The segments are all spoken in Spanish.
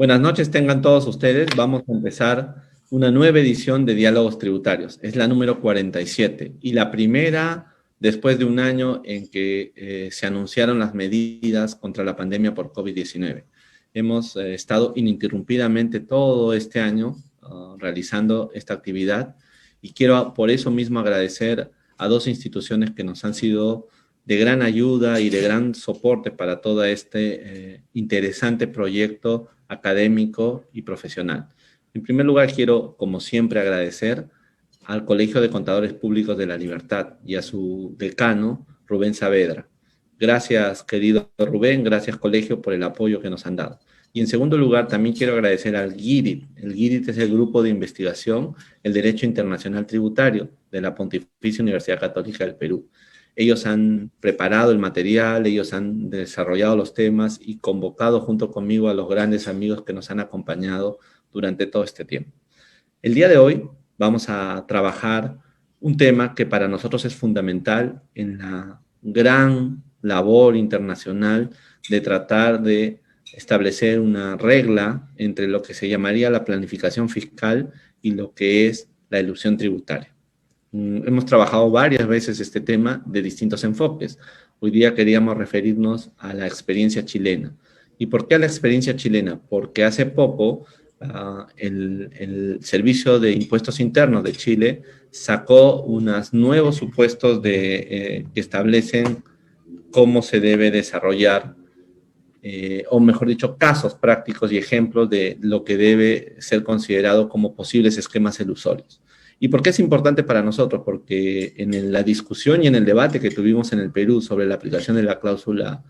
Buenas noches tengan todos ustedes. Vamos a empezar una nueva edición de Diálogos Tributarios. Es la número 47 y la primera después de un año en que se anunciaron las medidas contra la pandemia por COVID-19. Hemos estado ininterrumpidamente todo este año realizando esta actividad y quiero por eso mismo agradecer a dos instituciones que nos han sido de gran ayuda y de gran soporte para todo este interesante proyecto académico y profesional. En primer lugar, quiero, como siempre, agradecer al Colegio de Contadores Públicos de La Libertad y a su decano, Rubén Saavedra. Gracias, querido Rubén, gracias, colegio, por el apoyo que nos han dado. Y en segundo lugar, también quiero agradecer al GIDIT. El GIDIT es el Grupo de Investigación, el Derecho Internacional Tributario de la Pontificia Universidad Católica del Perú. Ellos han preparado el material, ellos han desarrollado los temas y convocado junto conmigo a los grandes amigos que nos han acompañado durante todo este tiempo. El día de hoy vamos a trabajar un tema que para nosotros es fundamental en la gran labor internacional de tratar de establecer una regla entre lo que se llamaría la planificación fiscal y lo que es la elusión tributaria. Hemos trabajado varias veces este tema de distintos enfoques. Hoy día queríamos referirnos a la experiencia chilena. ¿Y por qué a la experiencia chilena? Porque hace poco el Servicio de Impuestos Internos de Chile sacó unos nuevos supuestos que establecen cómo se debe desarrollar, o mejor dicho, casos prácticos y ejemplos de lo que debe ser considerado como posibles esquemas elusorios. ¿Y por qué es importante para nosotros? Porque en la discusión y en el debate que tuvimos en el Perú sobre la aplicación de la cláusula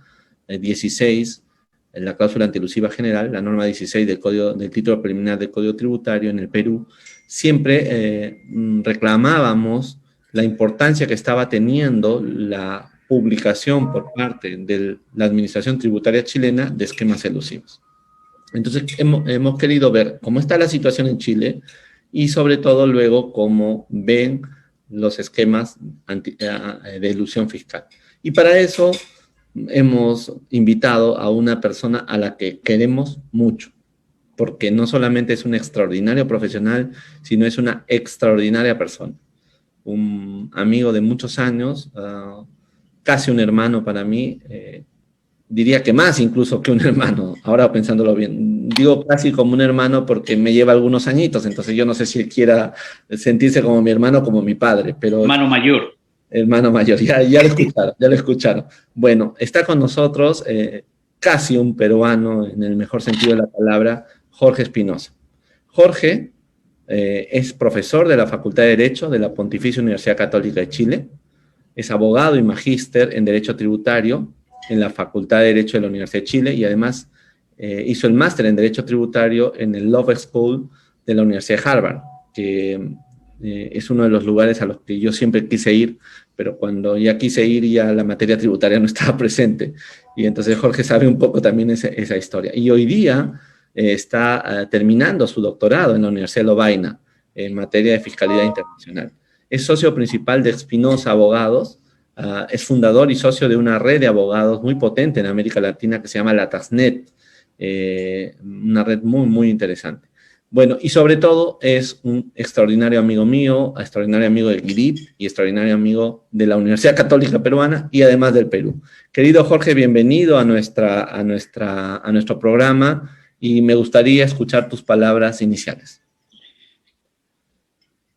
16, la cláusula antielusiva general, la norma 16 del título preliminar del Código Tributario en el Perú, siempre reclamábamos la importancia que estaba teniendo la publicación por parte de la Administración Tributaria chilena de esquemas elusivos. Entonces hemos querido ver cómo está la situación en Chile y sobre todo luego cómo ven los esquemas de elusión fiscal. Y para eso hemos invitado a una persona a la que queremos mucho, porque no solamente es un extraordinario profesional, sino es una extraordinaria persona. Un amigo de muchos años, casi un hermano para mí, diría que más incluso que un hermano, ahora pensándolo bien. Digo casi como un hermano porque me lleva algunos añitos, entonces yo no sé si él quiera sentirse como mi hermano o como mi padre, pero... Hermano mayor. Hermano mayor, ya lo escucharon. Bueno, está con nosotros casi un peruano, en el mejor sentido de la palabra, Jorge Espinosa. Jorge es profesor de la Facultad de Derecho de la Pontificia Universidad Católica de Chile, es abogado y magíster en Derecho Tributario en la Facultad de Derecho de la Universidad de Chile y además hizo el máster en Derecho Tributario en el Law School de la Universidad de Harvard, que es uno de los lugares a los que yo siempre quise ir, pero cuando ya quise ir ya la materia tributaria no estaba presente. Y entonces Jorge sabe un poco también esa historia. Y hoy día está terminando su doctorado en la Universidad de Lovaina en materia de fiscalidad internacional. Es socio principal de Espinosa Abogados, es fundador y socio de una red de abogados muy potente en América Latina que se llama la TASNET, una red muy, muy interesante. Bueno, y sobre todo es un extraordinario amigo mío, extraordinario amigo del GIDIP y extraordinario amigo de la Universidad Católica Peruana y además del Perú. Querido Jorge, bienvenido a nuestro programa y me gustaría escuchar tus palabras iniciales.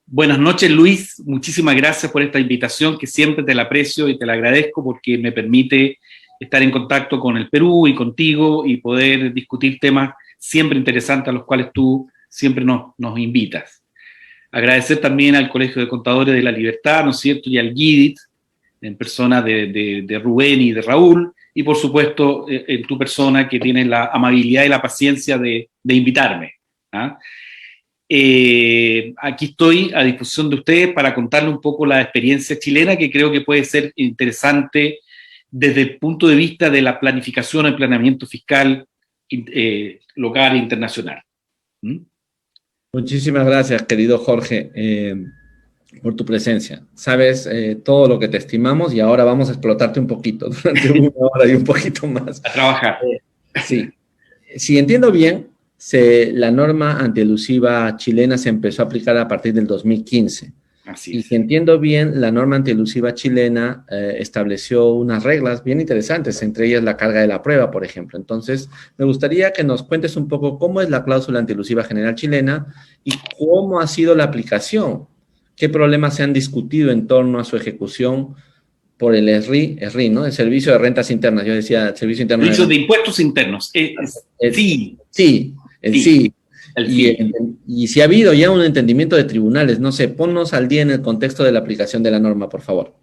Buenas noches, Luis. Muchísimas gracias por esta invitación, que siempre te la aprecio y te la agradezco porque me permite estar en contacto con el Perú y contigo y poder discutir temas siempre interesantes a los cuales tú siempre nos invitas. Agradecer también al Colegio de Contadores de La Libertad, ¿no es cierto?, y al GIDIT, en persona de Rubén y de Raúl, y por supuesto en tu persona, que tienes la amabilidad y la paciencia de invitarme. Aquí estoy a disposición de ustedes para contarles un poco la experiencia chilena, que creo que puede ser interesante desde el punto de vista de la planificación, el planeamiento fiscal local e internacional. Muchísimas gracias, querido Jorge, por tu presencia. Sabes todo lo que te estimamos y ahora vamos a explotarte un poquito durante una hora y un poquito más. A trabajar. Sí. Si entiendo bien, la norma antielusiva chilena se empezó a aplicar a partir del 2015. Así Y es. si entiendo bien, la norma antielusiva chilena estableció unas reglas bien interesantes, entre ellas la carga de la prueba, por ejemplo. Entonces, me gustaría que nos cuentes un poco cómo es la cláusula antielusiva general chilena y cómo ha sido la aplicación, qué problemas se han discutido en torno a su ejecución por el ESRI, ¿no? El Servicio de Rentas Internas. Yo decía, el Servicio Interno Servicio de Impuestos Internos. Sí. Sí, el Sí. sí. El sí. Y si ha habido ya un entendimiento de tribunales, no sé, ponnos al día en el contexto de la aplicación de la norma, por favor.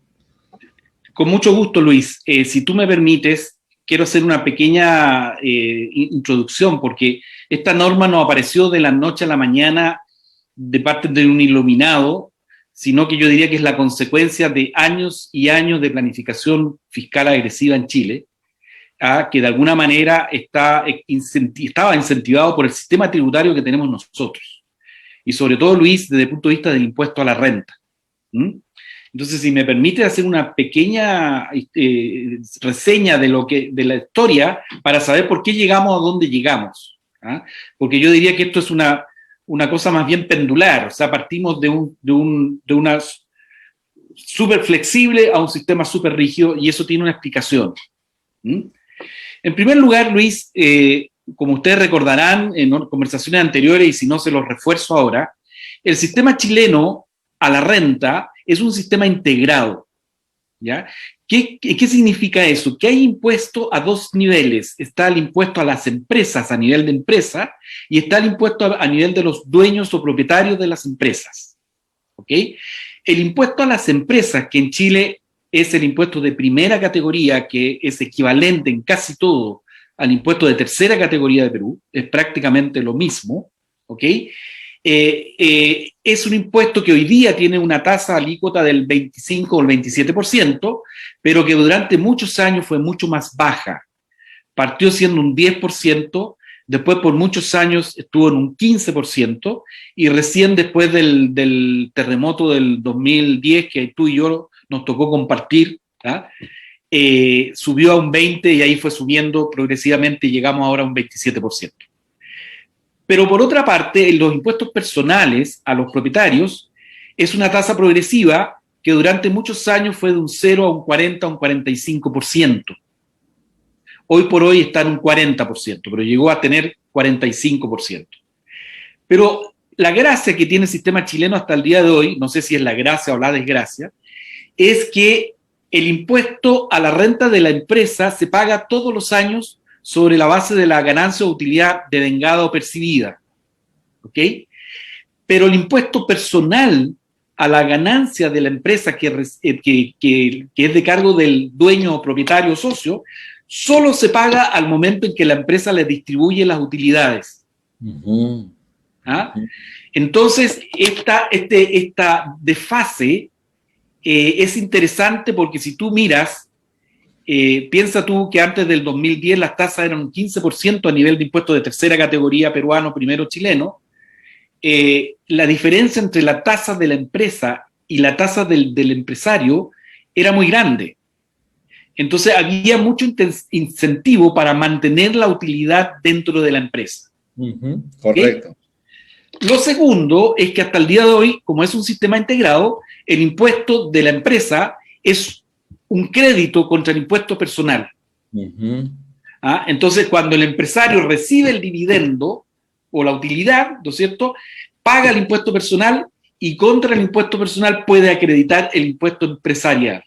Con mucho gusto, Luis. Si tú me permites, quiero hacer una pequeña introducción, porque esta norma no apareció de la noche a la mañana de parte de un iluminado, sino que yo diría que es la consecuencia de años y años de planificación fiscal agresiva en Chile, que de alguna manera estaba incentivado por el sistema tributario que tenemos nosotros. Y sobre todo, Luis, desde el punto de vista del impuesto a la renta. Entonces, si me permite hacer una pequeña reseña de la historia para saber por qué llegamos a donde llegamos. Porque yo diría que esto es una cosa más bien pendular, o sea, partimos de una súper flexible a un sistema súper rígido, y eso tiene una explicación. En primer lugar, Luis, como ustedes recordarán en conversaciones anteriores, y si no se los refuerzo ahora, el sistema chileno a la renta es un sistema integrado, ¿ya? ¿Qué significa eso? Que hay impuesto a dos niveles. Está el impuesto a las empresas a nivel de empresa y está el impuesto a nivel de los dueños o propietarios de las empresas, ¿ok? El impuesto a las empresas, que en Chile es el impuesto de primera categoría, que es equivalente en casi todo al impuesto de tercera categoría de Perú, es prácticamente lo mismo, ¿ok? Es un impuesto que hoy día tiene una tasa alícuota del 25 o el 27%, pero que durante muchos años fue mucho más baja. Partió siendo un 10%, después por muchos años estuvo en un 15%, y recién después del terremoto del 2010, que tú y yo nos tocó compartir, subió a un 20% y ahí fue subiendo progresivamente y llegamos ahora a un 27%. Pero por otra parte, en los impuestos personales a los propietarios es una tasa progresiva que durante muchos años fue de un 0 a un 40, a un 45%. Hoy por hoy está en un 40%, pero llegó a tener 45%. Pero la gracia que tiene el sistema chileno hasta el día de hoy, no sé si es la gracia o la desgracia, es que el impuesto a la renta de la empresa se paga todos los años sobre la base de la ganancia o utilidad devengada o percibida, ¿ok? Pero el impuesto personal a la ganancia de la empresa que es de cargo del dueño o propietario o socio, solo se paga al momento en que la empresa le distribuye las utilidades. Entonces, esta desfase es interesante porque si tú miras, piensa tú que antes del 2010 las tasas eran un 15% a nivel de impuestos de tercera categoría peruano, primero chileno. La diferencia entre la tasa de la empresa y la tasa del empresario era muy grande. Entonces había mucho incentivo para mantener la utilidad dentro de la empresa. Correcto. ¿Okay? Lo segundo es que hasta el día de hoy, como es un sistema integrado, el impuesto de la empresa es un crédito contra el impuesto personal. Entonces, cuando el empresario recibe el dividendo o la utilidad, ¿no es cierto?, paga el impuesto personal y contra el impuesto personal puede acreditar el impuesto empresarial.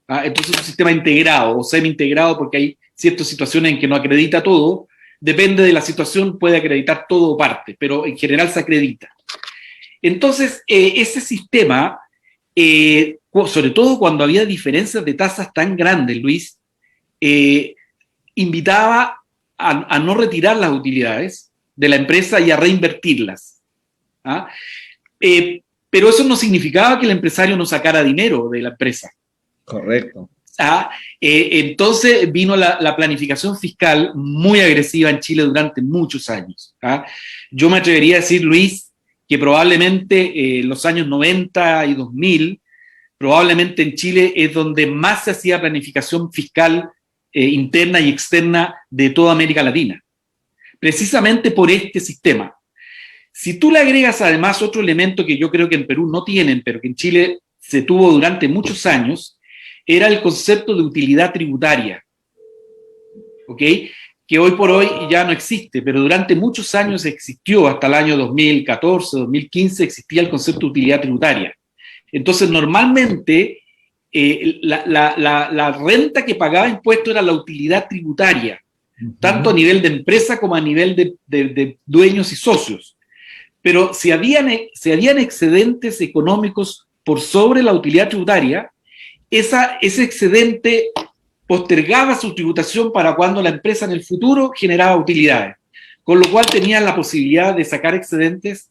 Entonces, es un sistema integrado o semi-integrado porque hay ciertas situaciones en que no acredita todo. Depende de la situación, puede acreditar todo o parte, pero en general se acredita. Entonces, ese sistema, sobre todo cuando había diferencias de tasas tan grandes, Luis, invitaba a no retirar las utilidades de la empresa y a reinvertirlas. Pero eso no significaba que el empresario no sacara dinero de la empresa. Correcto. Entonces vino la planificación fiscal muy agresiva en Chile durante muchos años. Yo me atrevería a decir, Luis, que probablemente los años 90 y 2000, probablemente en Chile es donde más se hacía planificación fiscal interna y externa de toda América Latina. precisamente por este sistema. Si tú le agregas además otro elemento que yo creo que en Perú no tienen, pero que en Chile se tuvo durante muchos años, era el concepto de utilidad tributaria, ¿ok? Que hoy por hoy ya no existe, pero durante muchos años existió, hasta el año 2014, 2015, existía el concepto de utilidad tributaria. Entonces, normalmente, la renta que pagaba impuesto era la utilidad tributaria, tanto a nivel de empresa como a nivel de dueños y socios. Pero si habían excedentes económicos por sobre la utilidad tributaria, ese excedente postergaba su tributación para cuando la empresa en el futuro generaba utilidades, con lo cual tenían la posibilidad de sacar excedentes,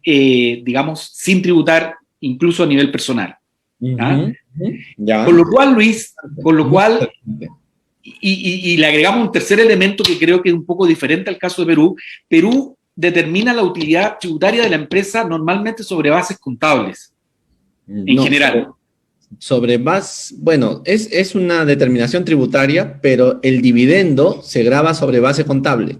digamos, sin tributar, incluso a nivel personal. Ya. Con lo cual, Luis, y le agregamos un tercer elemento que creo que es un poco diferente al caso de Perú. Perú determina la utilidad tributaria de la empresa normalmente sobre bases contables, en general. Sobre base, bueno, es una determinación tributaria, pero el dividendo se graba sobre base contable.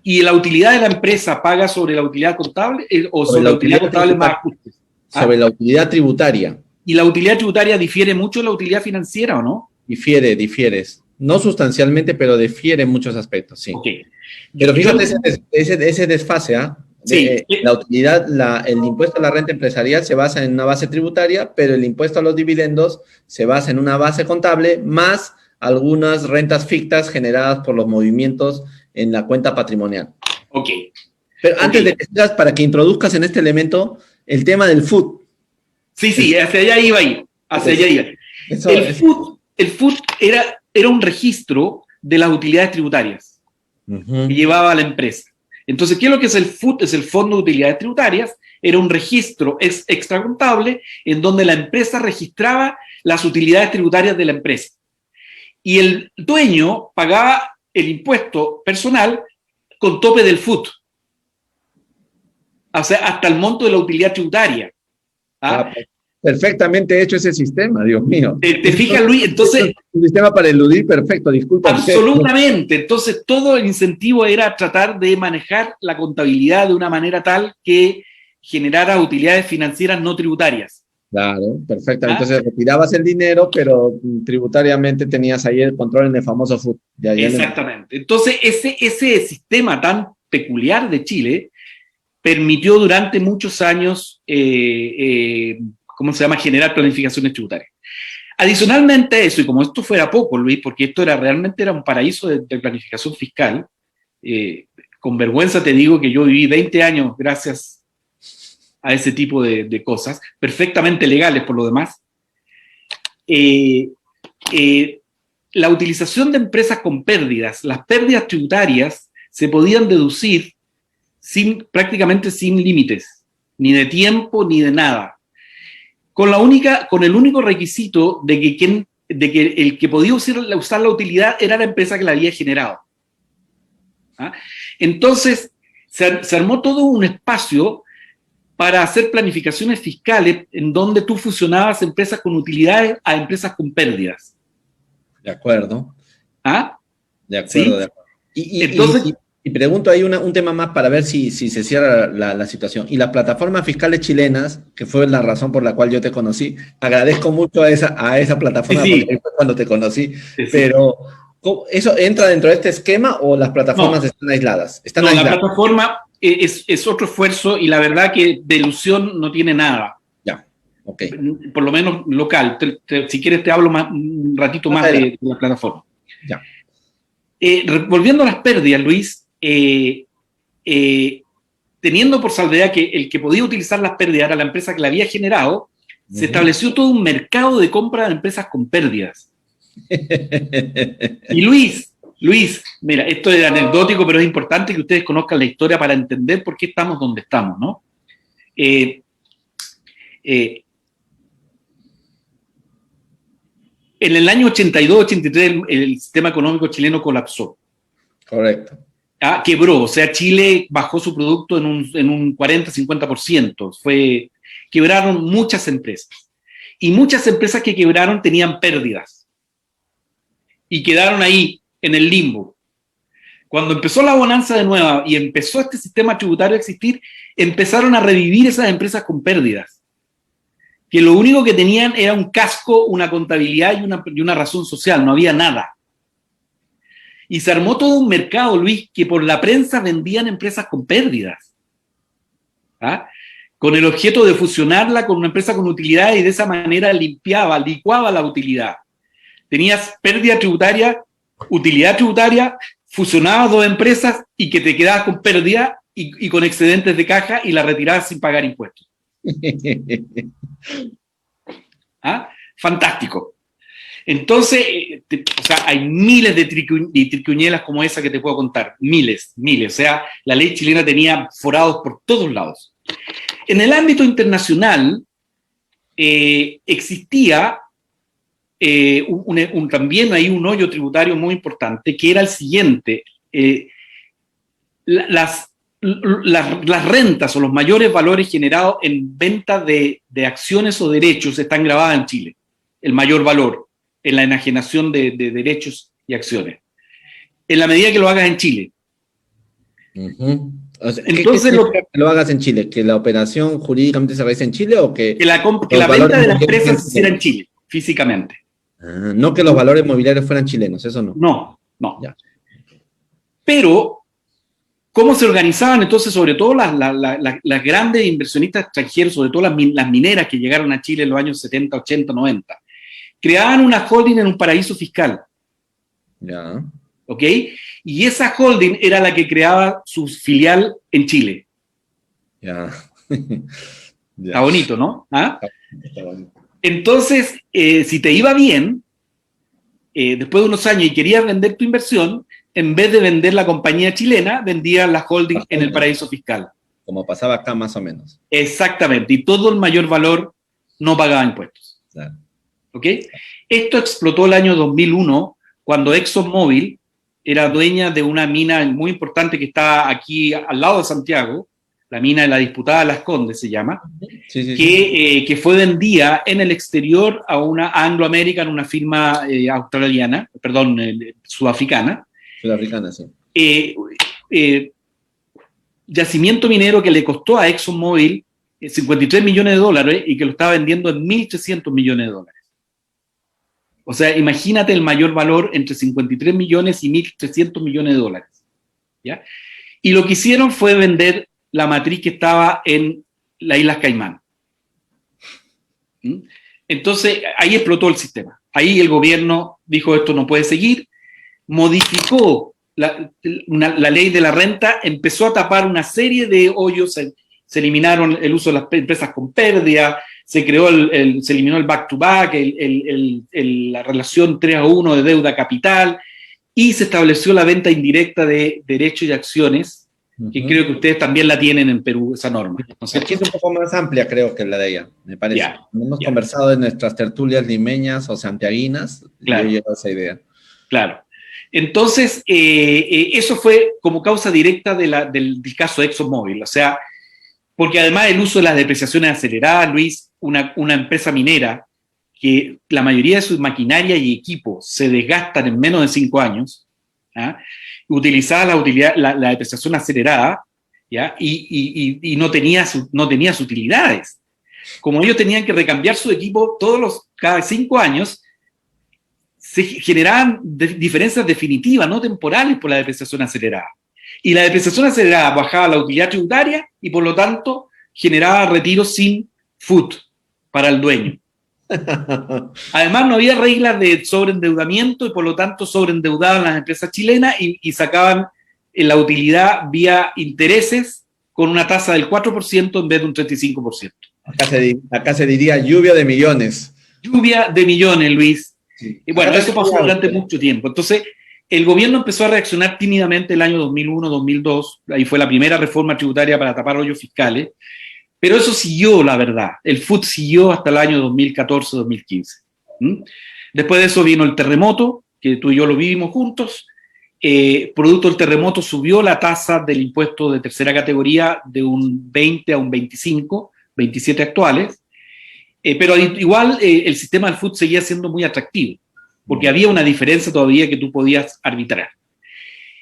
¿Y la utilidad de la empresa paga sobre la utilidad contable o sobre la utilidad contable más ajustes? Sobre la utilidad tributaria. ¿Y la utilidad tributaria difiere mucho de la utilidad financiera o no? Difieres. No sustancialmente, pero difiere en muchos aspectos, sí. Okay. Pero fíjate ese desfase, ¿ah? Sí. La utilidad, el impuesto a la renta empresarial se basa en una base tributaria, pero el impuesto a los dividendos se basa en una base contable más algunas rentas fictas generadas por los movimientos en la cuenta patrimonial. Ok. Pero antes de que sigas, para que introduzcas en este elemento el tema del FUT. Sí, hacia allá iba a ir. El FUT era un registro de las utilidades tributarias que llevaba a la empresa. Entonces, ¿qué es lo que es el FUT? Es el Fondo de Utilidades Tributarias. Era un registro extracontable en donde la empresa registraba las utilidades tributarias de la empresa. Y el dueño pagaba el impuesto personal con tope del FUT. O sea, hasta el monto de la utilidad tributaria. Perfectamente hecho ese sistema, Dios mío. ¿Te fijas, Luis? Entonces, un sistema para eludir perfecto, disculpa. Absolutamente. Entonces, todo el incentivo era tratar de manejar la contabilidad de una manera tal que generara utilidades financieras no tributarias. Claro, perfecto. Entonces retirabas el dinero, pero tributariamente tenías ahí el control en el famoso FUT. Exactamente. Entonces, ese sistema tan peculiar de Chile permitió durante muchos años generar planificaciones tributarias. Adicionalmente a eso, y como esto fuera poco, Luis, porque esto realmente era un paraíso de planificación fiscal, con vergüenza te digo que yo viví 20 años gracias a ese tipo de cosas, perfectamente legales por lo demás. La utilización de empresas con pérdidas, las pérdidas tributarias se podían deducir prácticamente sin límites, ni de tiempo ni de nada. Con el único requisito de que el que podía usar la utilidad era la empresa que la había generado. Entonces, se armó todo un espacio para hacer planificaciones fiscales en donde tú fusionabas empresas con utilidades a empresas con pérdidas. De acuerdo. De acuerdo, ¿sí? De acuerdo. Entonces, y pregunto ahí un tema más para ver si se cierra la situación. Y las plataformas fiscales chilenas, que fue la razón por la cual yo te conocí, agradezco mucho a esa plataforma porque fue cuando te conocí, pero ¿eso entra dentro de este esquema o las plataformas están aisladas? La plataforma es otro esfuerzo y la verdad que de ilusión no tiene nada. Ya, ok. Por lo menos local. Si quieres te hablo un ratito más de la plataforma. Ya. Volviendo a las pérdidas, Luis, teniendo por salvedad que el que podía utilizar las pérdidas era la empresa que la había generado, se estableció todo un mercado de compra de empresas con pérdidas. Y Luis, mira, esto es anecdótico, pero es importante que ustedes conozcan la historia para entender por qué estamos donde estamos, ¿no? En el año 82-83 el sistema económico chileno colapsó. Correcto. Quebró, o sea, Chile bajó su producto en un 40-50%. Quebraron muchas empresas. Y muchas empresas que quebraron tenían pérdidas. Y quedaron ahí, en el limbo. Cuando empezó la bonanza de nuevo y empezó este sistema tributario a existir, empezaron a revivir esas empresas con pérdidas, que lo único que tenían era un casco, una contabilidad y una razón social, no había nada. Y se armó todo un mercado, Luis, que por la prensa vendían empresas con pérdidas, ¿ah? Con el objeto de fusionarla con una empresa con utilidad y de esa manera licuaba la utilidad. Tenías pérdida tributaria, utilidad tributaria, fusionabas dos empresas y que te quedabas con pérdida y con excedentes de caja y la retirabas sin pagar impuestos. ¿Ah? Fantástico. Entonces, o sea, hay miles de triquiñuelas como esa que te puedo contar, miles. O sea, la ley chilena tenía forados por todos lados. En el ámbito internacional existía también hay un hoyo tributario muy importante, que era el siguiente. Las rentas o los mayores valores generados en venta de acciones o derechos están grabadas en Chile. El mayor valor en la enajenación de derechos y acciones. En la medida que lo hagas en Chile. Uh-huh. O sea, entonces que lo hagas en Chile, que la operación jurídicamente se realice en Chile o que la venta de la empresa se hiciera en Chile, físicamente. No que los valores mobiliarios fueran chilenos, eso no. No. Ya. Pero, ¿cómo se organizaban entonces, sobre todo las grandes inversionistas extranjeros, sobre todo las mineras que llegaron a Chile en los años 70, 80, 90? Creaban una holding en un paraíso fiscal. Ya. ¿Ok? Y esa holding era la que creaba su filial en Chile. Ya. Está bonito, ¿no? ¿Ah? Está bonito. Entonces, si te iba bien, después de unos años y querías vender tu inversión, en vez de vender la compañía chilena, vendías la holding en el paraíso fiscal. Como pasaba acá más o menos. Exactamente. Y todo el mayor valor no pagaba impuestos. Claro. ¿Ok? Esto explotó el año 2001, cuando ExxonMobil era dueña de una mina muy importante que está aquí al lado de Santiago, la mina de la disputada Las Condes se llama, que fue vendida en el exterior a una Anglo American, una firma sudafricana. Sudafricana, sí. Yacimiento minero que le costó a ExxonMobil 53 millones de dólares y que lo estaba vendiendo en 1.300 millones de dólares. O sea, imagínate el mayor valor entre 53 millones y 1.300 millones de dólares. ¿Ya? Y lo que hicieron fue vender la matriz que estaba en las Islas Caimán. Entonces, ahí explotó el sistema. Ahí el gobierno dijo, esto no puede seguir, modificó la ley de la renta, empezó a tapar una serie de hoyos, se eliminaron el uso de las empresas con pérdida, se eliminó el back-to-back, la relación 3-1 de deuda capital, y se estableció la venta indirecta de derechos y acciones, que creo que ustedes también la tienen en Perú, esa norma. ¿No? Aquí es un poco más amplia, creo, que la de ella, me parece. Hemos conversado en nuestras tertulias limeñas o santiaguinas, claro. Y yo llevo esa idea. Claro. Entonces, eso fue como causa directa del caso ExxonMobil, o sea, porque además el uso de las depreciaciones aceleradas, Luis, una empresa minera que la mayoría de sus maquinaria y equipos se desgastan en menos de 5 años, ¿ah? Utilizaba la depreciación acelerada, ¿ya? Y no tenía sus utilidades. Como ellos tenían que recambiar su equipo cada 5 años, se generaban diferencias definitivas, no temporales, por la depreciación acelerada. Y la depreciación acelerada bajaba la utilidad tributaria y, por lo tanto, generaba retiros sin FUT para el dueño. Además, no había reglas de sobreendeudamiento y, por lo tanto, sobreendeudaban las empresas chilenas y sacaban la utilidad vía intereses con una tasa del 4% en vez de un 35%. Acá se diría lluvia de millones. Lluvia de millones, Luis. Sí. Y bueno, eso pasó durante mucho tiempo. Entonces, el gobierno empezó a reaccionar tímidamente el año 2001-2002. Ahí fue la primera reforma tributaria para tapar hoyos fiscales. Pero eso siguió, la verdad. El FUT siguió hasta el año 2014-2015. Después de eso vino el terremoto, que tú y yo lo vivimos juntos. Producto del terremoto subió la tasa del impuesto de tercera categoría de un 20 a un 25, 27 actuales. Pero igual el sistema del FUT seguía siendo muy atractivo, porque había una diferencia todavía que tú podías arbitrar.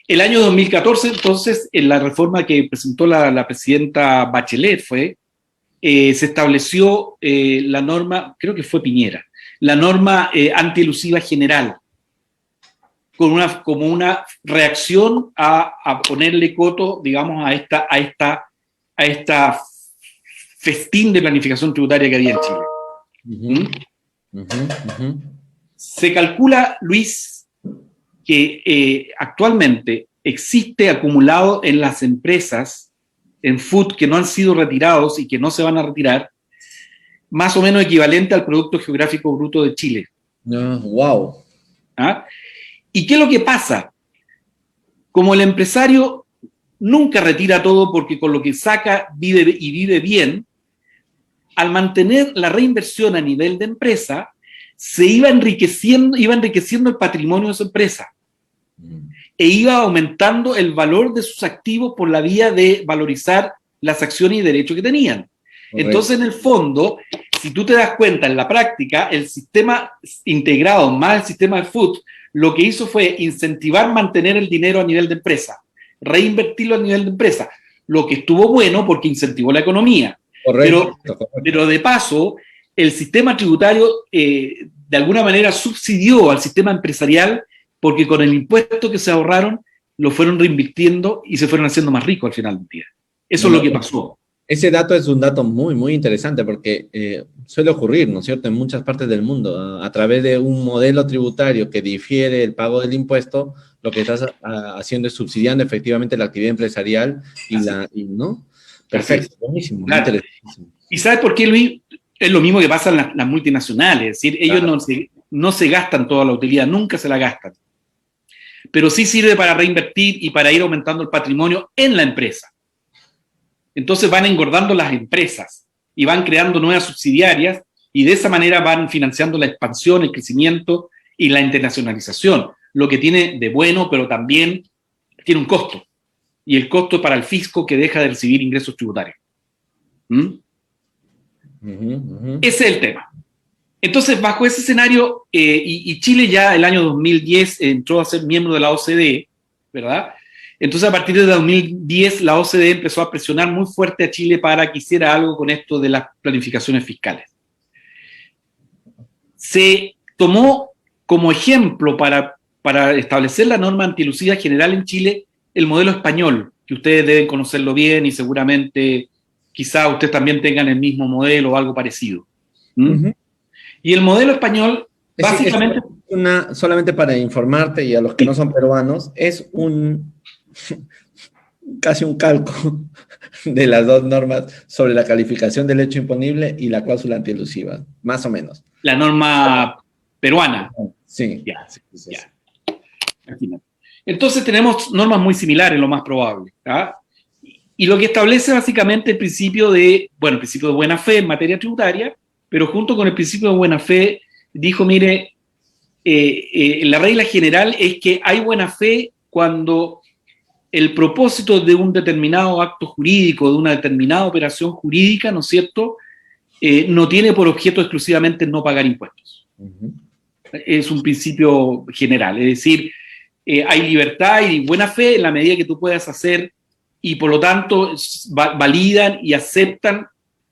El año 2014, entonces, en la reforma que presentó la presidenta Bachelet se estableció la norma, creo que fue Piñera, la norma antielusiva general, como una reacción a ponerle coto, digamos, a esta festín de planificación tributaria que había en Chile. Se calcula, Luis, que actualmente existe acumulado en las empresas, en food, que no han sido retirados y que no se van a retirar, más o menos equivalente al Producto Geográfico Bruto de Chile. Wow. ¿Ah? ¿Y qué es lo que pasa? Como el empresario nunca retira todo porque con lo que saca vive y vive bien, al mantener la reinversión a nivel de empresa, se iba enriqueciendo el patrimonio de su empresa e iba aumentando el valor de sus activos por la vía de valorizar las acciones y derechos que tenían. Correcto. Entonces, en el fondo, si tú te das cuenta, en la práctica, el sistema integrado más el sistema de food, lo que hizo fue incentivar mantener el dinero a nivel de empresa, reinvertirlo a nivel de empresa, lo que estuvo bueno porque incentivó la economía. Correcto. Pero de paso, el sistema tributario de alguna manera subsidió al sistema empresarial porque con el impuesto que se ahorraron lo fueron reinvirtiendo y se fueron haciendo más ricos al final del día. Eso es lo que pasó. Ese dato es un dato muy, muy interesante porque suele ocurrir, ¿no es cierto?, en muchas partes del mundo. A través de un modelo tributario que difiere el pago del impuesto, lo que estás haciendo es subsidiando efectivamente la actividad empresarial ¿no? Perfecto, buenísimo, claro. Interesantísimo. ¿Y sabes por qué, Luis? Es lo mismo que pasa en las multinacionales, es decir, ellos no se gastan toda la utilidad, nunca se la gastan. Pero sí sirve para reinvertir y para ir aumentando el patrimonio en la empresa. Entonces van engordando las empresas y van creando nuevas subsidiarias y de esa manera van financiando la expansión, el crecimiento y la internacionalización, lo que tiene de bueno, pero también tiene un costo. Y el costo es para el fisco que deja de recibir ingresos tributarios. Ese es el tema. Entonces, bajo ese escenario, y Chile ya el año 2010 entró a ser miembro de la OCDE, ¿verdad? Entonces, a partir de 2010, la OCDE empezó a presionar muy fuerte a Chile para que hiciera algo con esto de las planificaciones fiscales. Se tomó como ejemplo para establecer la norma antielusiva general en Chile el modelo español, que ustedes deben conocerlo bien y seguramente quizá ustedes también tengan el mismo modelo o algo parecido. Y el modelo español, básicamente... solamente para informarte y a los que no son peruanos, es casi un calco de las dos normas sobre la calificación del hecho imponible y la cláusula antielusiva, más o menos. La norma peruana. Sí. Ya. Entonces tenemos normas muy similares, lo más probable. Y lo que establece básicamente el principio de buena fe en materia tributaria, pero junto con el principio de buena fe, dijo, mire, la regla general es que hay buena fe cuando el propósito de un determinado acto jurídico, de una determinada operación jurídica, ¿no es cierto?, no tiene por objeto exclusivamente no pagar impuestos. Es un principio general, es decir, hay libertad y buena fe en la medida que tú puedas hacer y por lo tanto validan y aceptan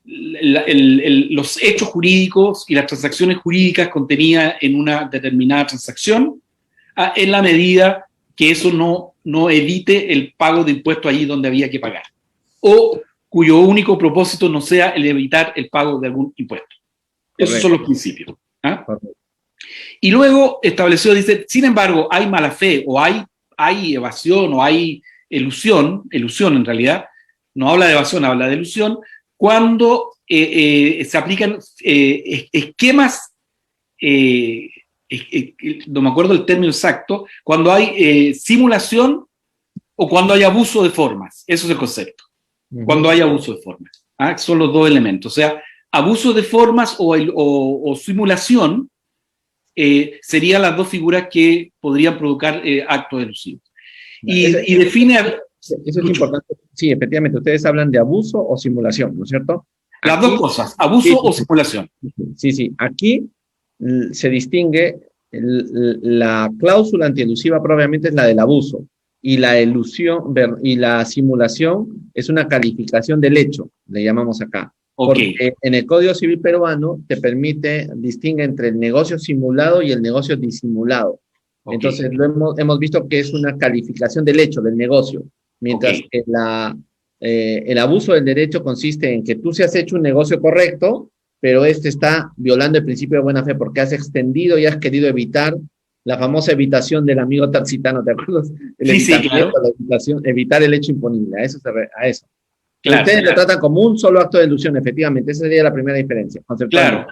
los hechos jurídicos y las transacciones jurídicas contenidas en una determinada transacción, en la medida que eso no evite el pago de impuestos allí donde había que pagar, o cuyo único propósito no sea el evitar el pago de algún impuesto. Esos son los principios. Y luego estableció, dice, sin embargo, hay mala fe, o hay evasión, o hay ilusión en realidad, no habla de evasión, habla de ilusión, cuando se aplican esquemas, no me acuerdo el término exacto, cuando hay simulación o cuando hay abuso de formas. Eso es el concepto. Cuando hay abuso de formas. Son los dos elementos. O sea, abuso de formas o simulación serían las dos figuras que podrían provocar actos elusivos. Y define... Eso es importante. Sí, efectivamente, ustedes hablan de abuso o simulación, ¿no es cierto? Las dos cosas, abuso o simulación. Sí. Aquí se distingue la cláusula antielusiva propiamente es la del abuso. y la ilusión y la simulación es una calificación del hecho, le llamamos acá. Okay. Porque en el Código Civil peruano te permite, distingue entre el negocio simulado y el negocio disimulado. Okay. Entonces, hemos visto que es una calificación del hecho, del negocio, mientras que el abuso del derecho consiste en que tú se has hecho un negocio correcto, pero este está violando el principio de buena fe porque has extendido y has querido evitar la famosa evitación del amigo Taxitano, ¿te acuerdas? Sí, claro. Evitar el hecho imponible, a eso. Claro, ustedes lo tratan como un solo acto de ilusión, efectivamente, esa sería la primera diferencia. Claro.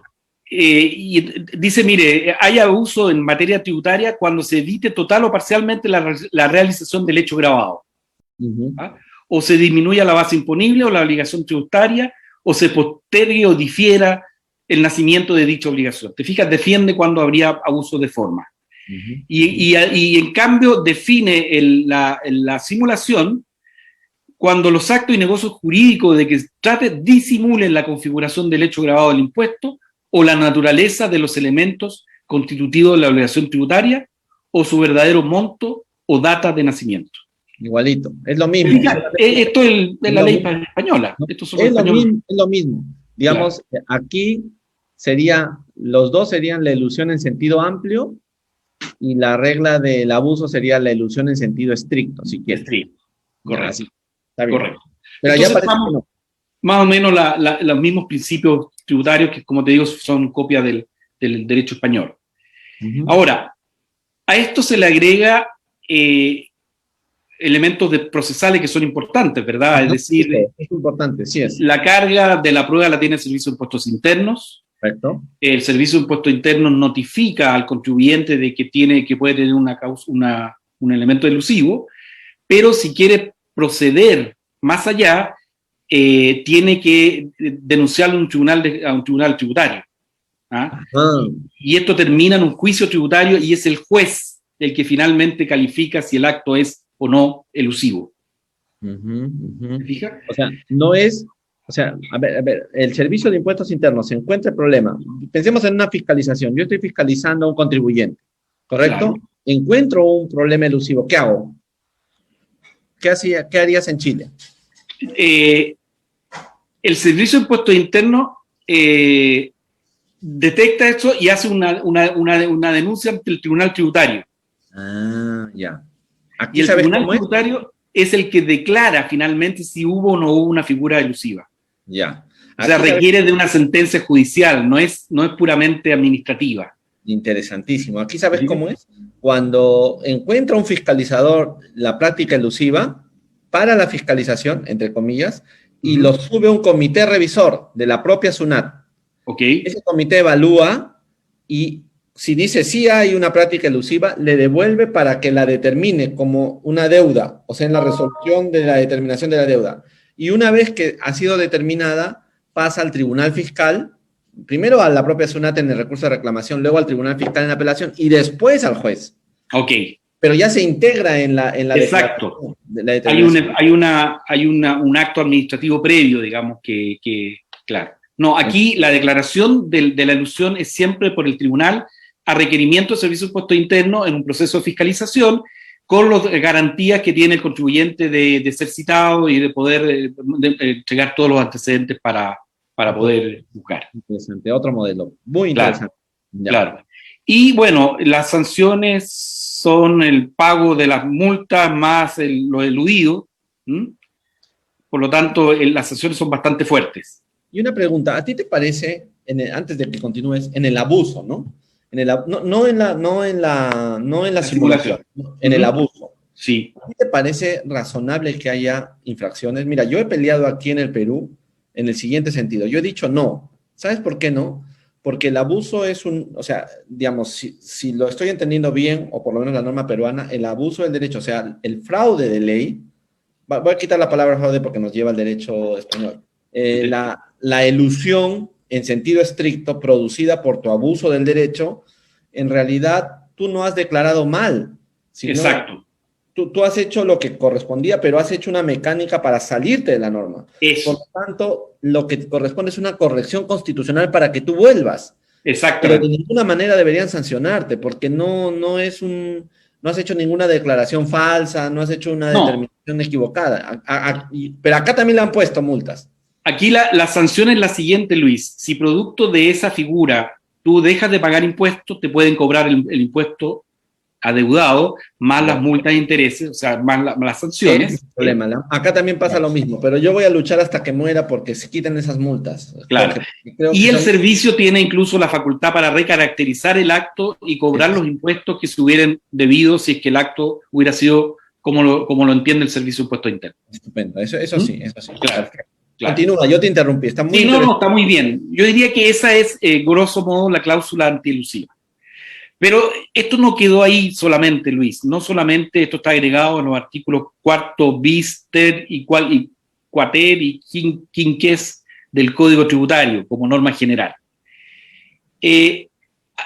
Y dice, mire, hay abuso en materia tributaria cuando se evite total o parcialmente la realización del hecho grabado. ¿Ah? O se disminuya la base imponible o la obligación tributaria, o se postergue o difiera el nacimiento de dicha obligación. ¿Te fijas? Defiende cuando habría abuso de forma. Y en cambio define la simulación cuando los actos y negocios jurídicos de que se trate disimulen la configuración del hecho grabado del impuesto o la naturaleza de los elementos constitutivos de la obligación tributaria o su verdadero monto o data de nacimiento. Igualito, es lo mismo. Esto es la ley española. Es lo mismo. Digamos, claro. Aquí los dos serían la ilusión en sentido amplio y la regla del abuso sería la ilusión en sentido estricto, si quieres. Estricto. Correcto. Sí, está bien. Correcto. Pero entonces, ya parece que no. Más o menos los mismos principios tributarios que, como te digo, son copia del derecho español. Ahora, a esto se le agrega elementos procesales que son importantes, ¿verdad? Es decir, es importante, sí es. La carga de la prueba la tiene el Servicio de Impuestos Internos. Correcto. El Servicio de Impuestos Internos notifica al contribuyente de que puede tener un elemento elusivo, pero si quiere proceder más allá, tiene que denunciarlo a un tribunal tributario. Y esto termina en un juicio tributario y es el juez el que finalmente califica si el acto es o no elusivo. ¿Se fija? O sea, no es... O sea, a ver, el Servicio de Impuestos Internos se encuentra el problema. Pensemos en una fiscalización. Yo estoy fiscalizando a un contribuyente, ¿correcto? Claro. Encuentro un problema elusivo. ¿Qué hago? ¿Qué harías en Chile? El Servicio de Impuestos Internos detecta esto y hace una denuncia ante el Tribunal Tributario. Ya. Y el Tribunal Tributario es el que declara finalmente si hubo o no hubo una figura elusiva. Ya. O sea, requiere de una sentencia judicial, no es puramente administrativa. Interesantísimo. Aquí sabes cómo es. Cuando encuentra un fiscalizador la práctica elusiva, para la fiscalización, entre comillas, y lo sube a un comité revisor de la propia SUNAT. Ese comité evalúa y si dice sí hay una práctica elusiva, le devuelve para que la determine como una deuda, o sea, en la resolución de la determinación de la deuda. Y una vez que ha sido determinada, pasa al tribunal fiscal, primero a la propia SUNAT en el recurso de reclamación, luego al tribunal fiscal en la apelación y después al juez. Pero ya se integra en la exacto. Hay un acto administrativo previo, digamos, que claro. No, aquí la declaración de la elusión es siempre por el tribunal a requerimiento del Servicio de Impuestos Internos en un proceso de fiscalización con las garantías que tiene el contribuyente de ser citado y de poder entregar todos los antecedentes para poder buscar. Interesante, otro modelo, muy interesante. Claro. Y bueno, las sanciones son el pago de las multas más lo eludido. Por lo tanto, las sanciones son bastante fuertes. Y una pregunta, ¿a ti te parece, antes de que continúes, en el abuso, ¿no? No en la simulación, en el abuso. Sí. ¿A ti te parece razonable que haya infracciones? Mira, yo he peleado aquí en el Perú en el siguiente sentido. Yo he dicho no. ¿Sabes por qué no? Porque el abuso es o sea, digamos, si lo estoy entendiendo bien, o por lo menos la norma peruana, el abuso del derecho, o sea, el fraude de ley, voy a quitar la palabra fraude porque nos lleva al derecho español. La elusión en sentido estricto producida por tu abuso del derecho, en realidad tú no has declarado mal. Exacto. Tú has hecho lo que correspondía, pero has hecho una mecánica para salirte de la norma. Eso. Por lo tanto, lo que corresponde es una corrección constitucional para que tú vuelvas. Exacto. Pero de ninguna manera deberían sancionarte, porque no es no has hecho ninguna declaración falsa, no has hecho una determinación equivocada. Pero acá también le han puesto multas. Aquí la sanción es la siguiente, Luis. Si producto de esa figura tú dejas de pagar impuestos, te pueden cobrar el impuesto adeudado, más las multas e intereses, o sea, más las sanciones. Sí, problema, ¿no? Acá también pasa lo mismo, pero yo voy a luchar hasta que muera porque se quiten esas multas. Claro. Y el servicio tiene incluso la facultad para recaracterizar el acto y cobrar los impuestos que se hubieran debido si es que el acto hubiera sido como lo entiende el Servicio de Impuestos Internos. Estupendo, eso sí, eso sí. Claro. Claro. Continúa, yo te interrumpí. Está muy está muy bien. Yo diría que esa es, grosso modo, la cláusula antielusiva. Pero esto no quedó ahí solamente, Luis. No solamente esto está agregado en los artículos 4 bis, ter y cuater y quinques del Código Tributario como norma general.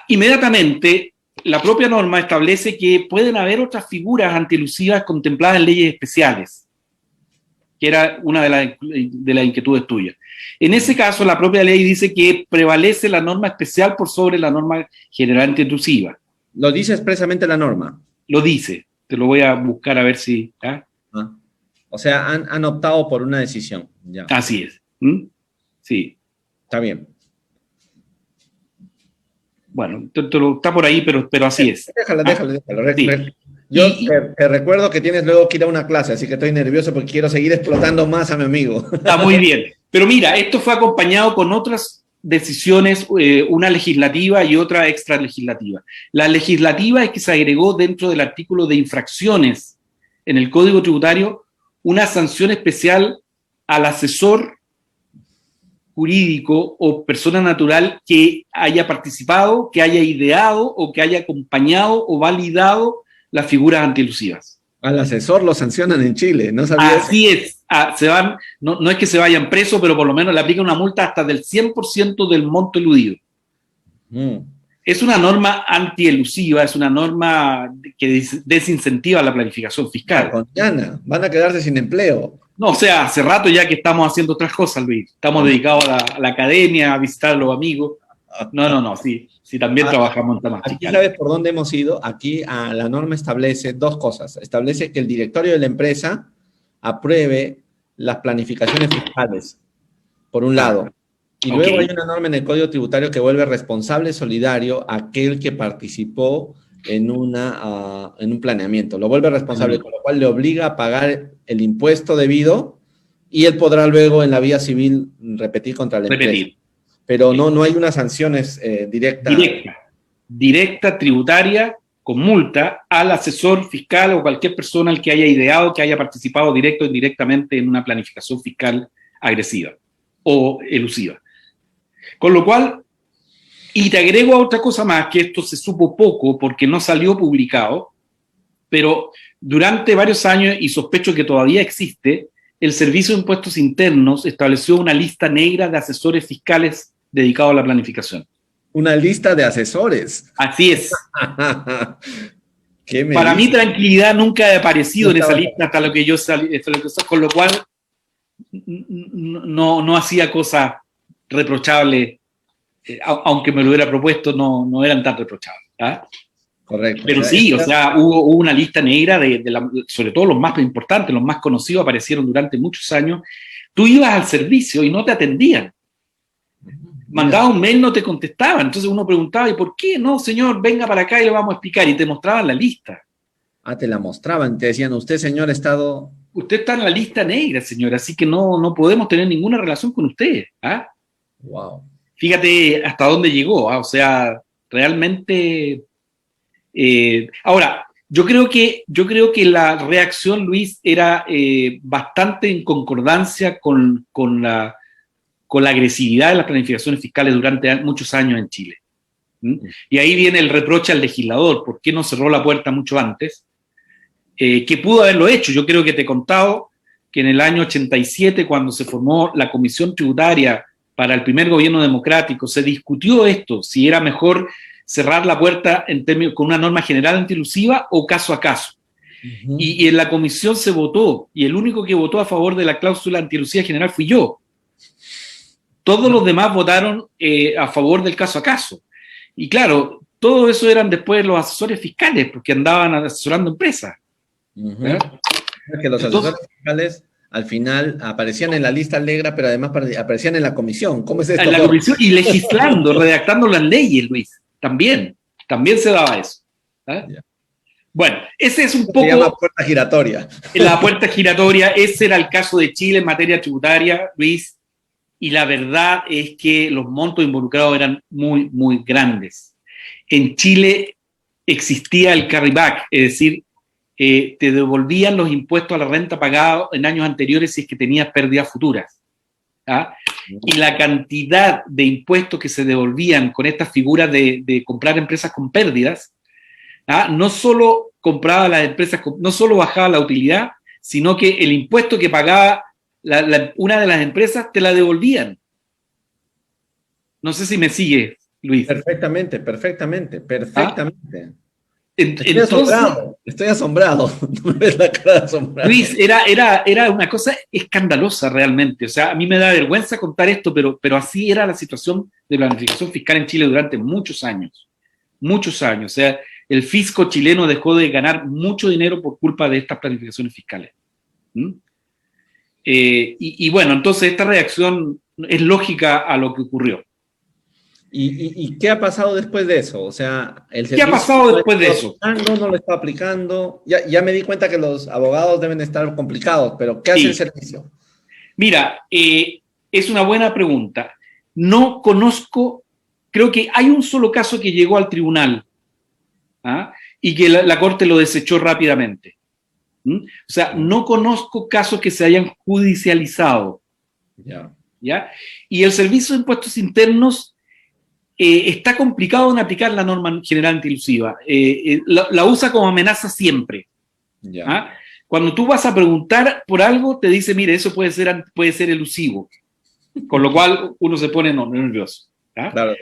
Inmediatamente, la propia norma establece que pueden haber otras figuras antielusivas contempladas en leyes especiales, que era una de las inquietudes tuyas. En ese caso, la propia ley dice que prevalece la norma especial por sobre la norma general antielusiva. ¿Lo dice expresamente la norma? Lo dice. Te lo voy a buscar a ver si... O sea, han optado por una decisión. Ya. Así es. Sí. Está bien. Bueno, está por ahí, pero así es. Déjalo. Sí. Yo te recuerdo que tienes luego que ir a una clase, así que estoy nervioso porque quiero seguir explotando más a mi amigo. Está muy bien. Pero mira, esto fue acompañado con otras decisiones, una legislativa y otra extralegislativa. La legislativa es que se agregó dentro del artículo de infracciones en el Código Tributario una sanción especial al asesor jurídico o persona natural que haya participado, que haya ideado o que haya acompañado o validado las figuras antielusivas. Al asesor lo sancionan en Chile, ¿no sabías? Así es, no es que se vayan presos, pero por lo menos le aplican una multa hasta del 100% del monto eludido. Es una norma antielusiva, es una norma que desincentiva la planificación fiscal. Van a quedarse sin empleo. No, o sea, hace rato ya que estamos haciendo otras cosas, Luis. Estamos dedicados a la academia, a visitar a los amigos. No, sí también trabajamos en temas fiscales. Aquí sabes por dónde hemos ido. Aquí la norma establece dos cosas. Establece que el directorio de la empresa apruebe las planificaciones fiscales, por un lado. Y luego hay una norma en el Código Tributario que vuelve responsable solidario a aquel que participó en un planeamiento. Lo vuelve responsable, con lo cual le obliga a pagar el impuesto debido y él podrá luego en la vía civil repetir contra la empresa. Pero no hay unas sanciones directa tributaria con multa al asesor fiscal o cualquier persona al que haya ideado, que haya participado directo o indirectamente en una planificación fiscal agresiva o elusiva. Con lo cual, y te agrego a otra cosa más, que esto se supo poco porque no salió publicado, pero durante varios años, y sospecho que todavía existe, el Servicio de Impuestos Internos estableció una lista negra de asesores fiscales dedicados a la planificación. Una lista de asesores. Así es. Para mi tranquilidad nunca he aparecido en esa lista hasta lo que yo salí, con lo cual no hacía cosas reprochables, aunque me lo hubiera propuesto, no eran tan reprochables. Correcto. Pero sí, o sea, hubo una lista negra sobre todo los más importantes, los más conocidos aparecieron durante muchos años. Tú ibas al servicio y no te atendían. Mandaba un mail, no te contestaban. Entonces uno preguntaba, ¿y por qué? No, señor, venga para acá y le vamos a explicar. Y te mostraban la lista. Te la mostraban, te decían, usted, señor, Usted está en la lista negra, señor, así que no podemos tener ninguna relación con usted. Wow. Fíjate hasta dónde llegó, o sea, realmente... ahora, yo creo que la reacción, Luis, era bastante en concordancia con la agresividad de las planificaciones fiscales durante muchos años en Chile. Y ahí viene el reproche al legislador, ¿por qué no cerró la puerta mucho antes? Que pudo haberlo hecho. Yo creo que te he contado que en el año 87, cuando se formó la Comisión Tributaria para el primer gobierno democrático, se discutió esto, si era mejor cerrar la puerta con una norma general antielusiva o caso a caso. Y en la comisión se votó, y el único que votó a favor de la cláusula antielusiva general fui yo. Todos los demás votaron a favor del caso a caso. Y claro, todo eso eran después los asesores fiscales, porque andaban asesorando empresas. Que los asesores fiscales al final aparecían en la lista negra, pero además aparecían en la comisión. ¿Cómo es esto? En la comisión y legislando, redactando las leyes, Luis. También se daba eso. Bueno, ese es un poco... Se llama puerta giratoria. La puerta giratoria, ese era el caso de Chile en materia tributaria, Luis, y la verdad es que los montos involucrados eran muy, muy grandes. En Chile existía el carryback, es decir, te devolvían los impuestos a la renta pagada en años anteriores si es que tenías pérdidas futuras. Y la cantidad de impuestos que se devolvían con estas figuras de comprar empresas con pérdidas, no solo compraba las empresas, no solo bajaba la utilidad, sino que el impuesto que pagaba una de las empresas te la devolvían. No sé si me sigue, Luis. Perfectamente. Estoy asombrado. No me ves la cara de asombrado. Luis, era una cosa escandalosa realmente. O sea, a mí me da vergüenza contar esto, pero así era la situación de planificación fiscal en Chile durante muchos años. Muchos años. O sea, el fisco chileno dejó de ganar mucho dinero por culpa de estas planificaciones fiscales. Y bueno, entonces esta reacción es lógica a lo que ocurrió. ¿Y qué ha pasado después de eso? O sea, ¿qué ha pasado después de eso? No lo está aplicando. Ya me di cuenta que los abogados deben estar complicados, pero ¿qué hace el servicio? Mira, es una buena pregunta. No conozco, creo que hay un solo caso que llegó al tribunal y que la Corte lo desechó rápidamente. O sea, no conozco casos que se hayan judicializado. ¿Ya? Y el Servicio de Impuestos Internos está complicado en aplicar la norma general antilusiva. La usa como amenaza siempre. Cuando tú vas a preguntar por algo, te dice, mire, eso puede ser elusivo. Con lo cual uno se pone nervioso. Claro.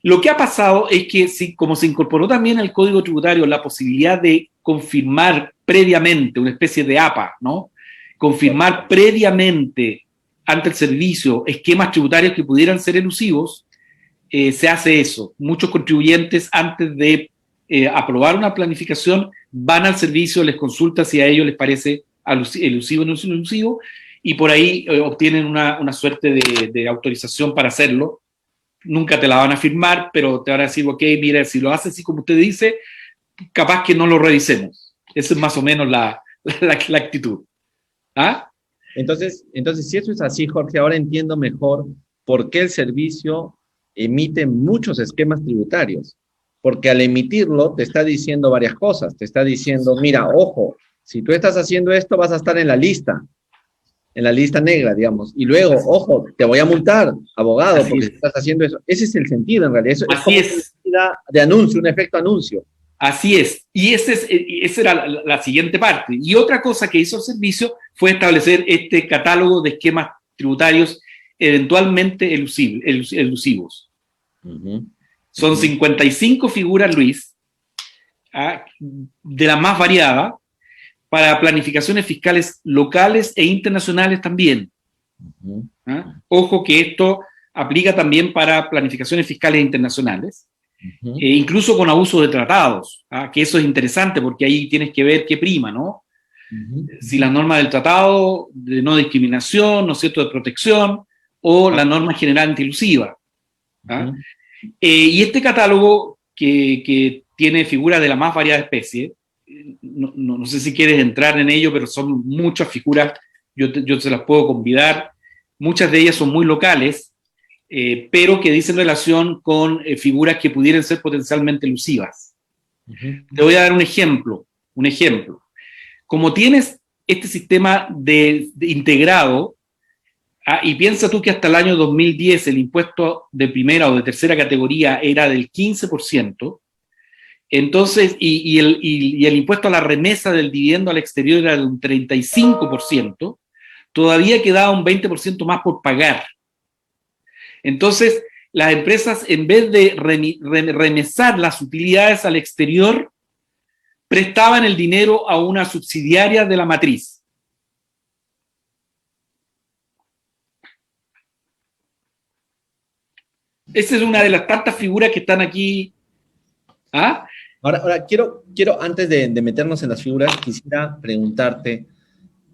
Lo que ha pasado es que, como se incorporó también al Código Tributario la posibilidad de confirmar previamente, una especie de APA, ¿no? Confirmar previamente ante el servicio esquemas tributarios que pudieran ser elusivos, se hace eso. Muchos contribuyentes, antes de aprobar una planificación, van al servicio, les consultan si a ellos les parece elusivo o no elusivo, y por ahí obtienen una suerte de autorización para hacerlo. Nunca te la van a firmar, pero te van a decir, ok, mira, si lo hace así como usted dice, capaz que no lo revisemos. Esa es más o menos la actitud. Entonces, si eso es así, Jorge, ahora entiendo mejor por qué el servicio emite muchos esquemas tributarios. Porque al emitirlo te está diciendo varias cosas. Te está diciendo, mira, ojo, si tú estás haciendo esto vas a estar en la lista negra, digamos. Y luego, ojo, te voy a multar, abogado, porque estás haciendo eso. Ese es el sentido, en realidad. Así es. De anuncio, un efecto anuncio. Así es. Y esa era la siguiente parte. Y otra cosa que hizo el servicio fue establecer este catálogo de esquemas tributarios eventualmente elusivos. Son 55 figuras, Luis, de la más variada, para planificaciones fiscales locales e internacionales también. Ojo que esto aplica también para planificaciones fiscales internacionales, incluso con abuso de tratados, que eso es interesante porque ahí tienes que ver qué prima, ¿no? Si las normas del tratado de no discriminación, ¿no es cierto?, de protección, o la norma general antilusiva. Y este catálogo que tiene figuras de la más variada especie, no sé si quieres entrar en ello, pero son muchas figuras, yo se las puedo convidar, muchas de ellas son muy locales, pero que dicen relación con figuras que pudieran ser potencialmente elusivas. Te voy a dar un ejemplo. Como tienes este sistema de integrado, y piensa tú que hasta el año 2010 el impuesto de primera o de tercera categoría era del 15%, entonces, y el impuesto a la remesa del dividendo al exterior era de un 35%, todavía quedaba un 20% más por pagar. Entonces, las empresas, en vez de remesar las utilidades al exterior, prestaban el dinero a una subsidiaria de la matriz. Esa es una de las tantas figuras que están aquí. ¿Ah? Ahora quiero antes de meternos en las figuras, quisiera preguntarte,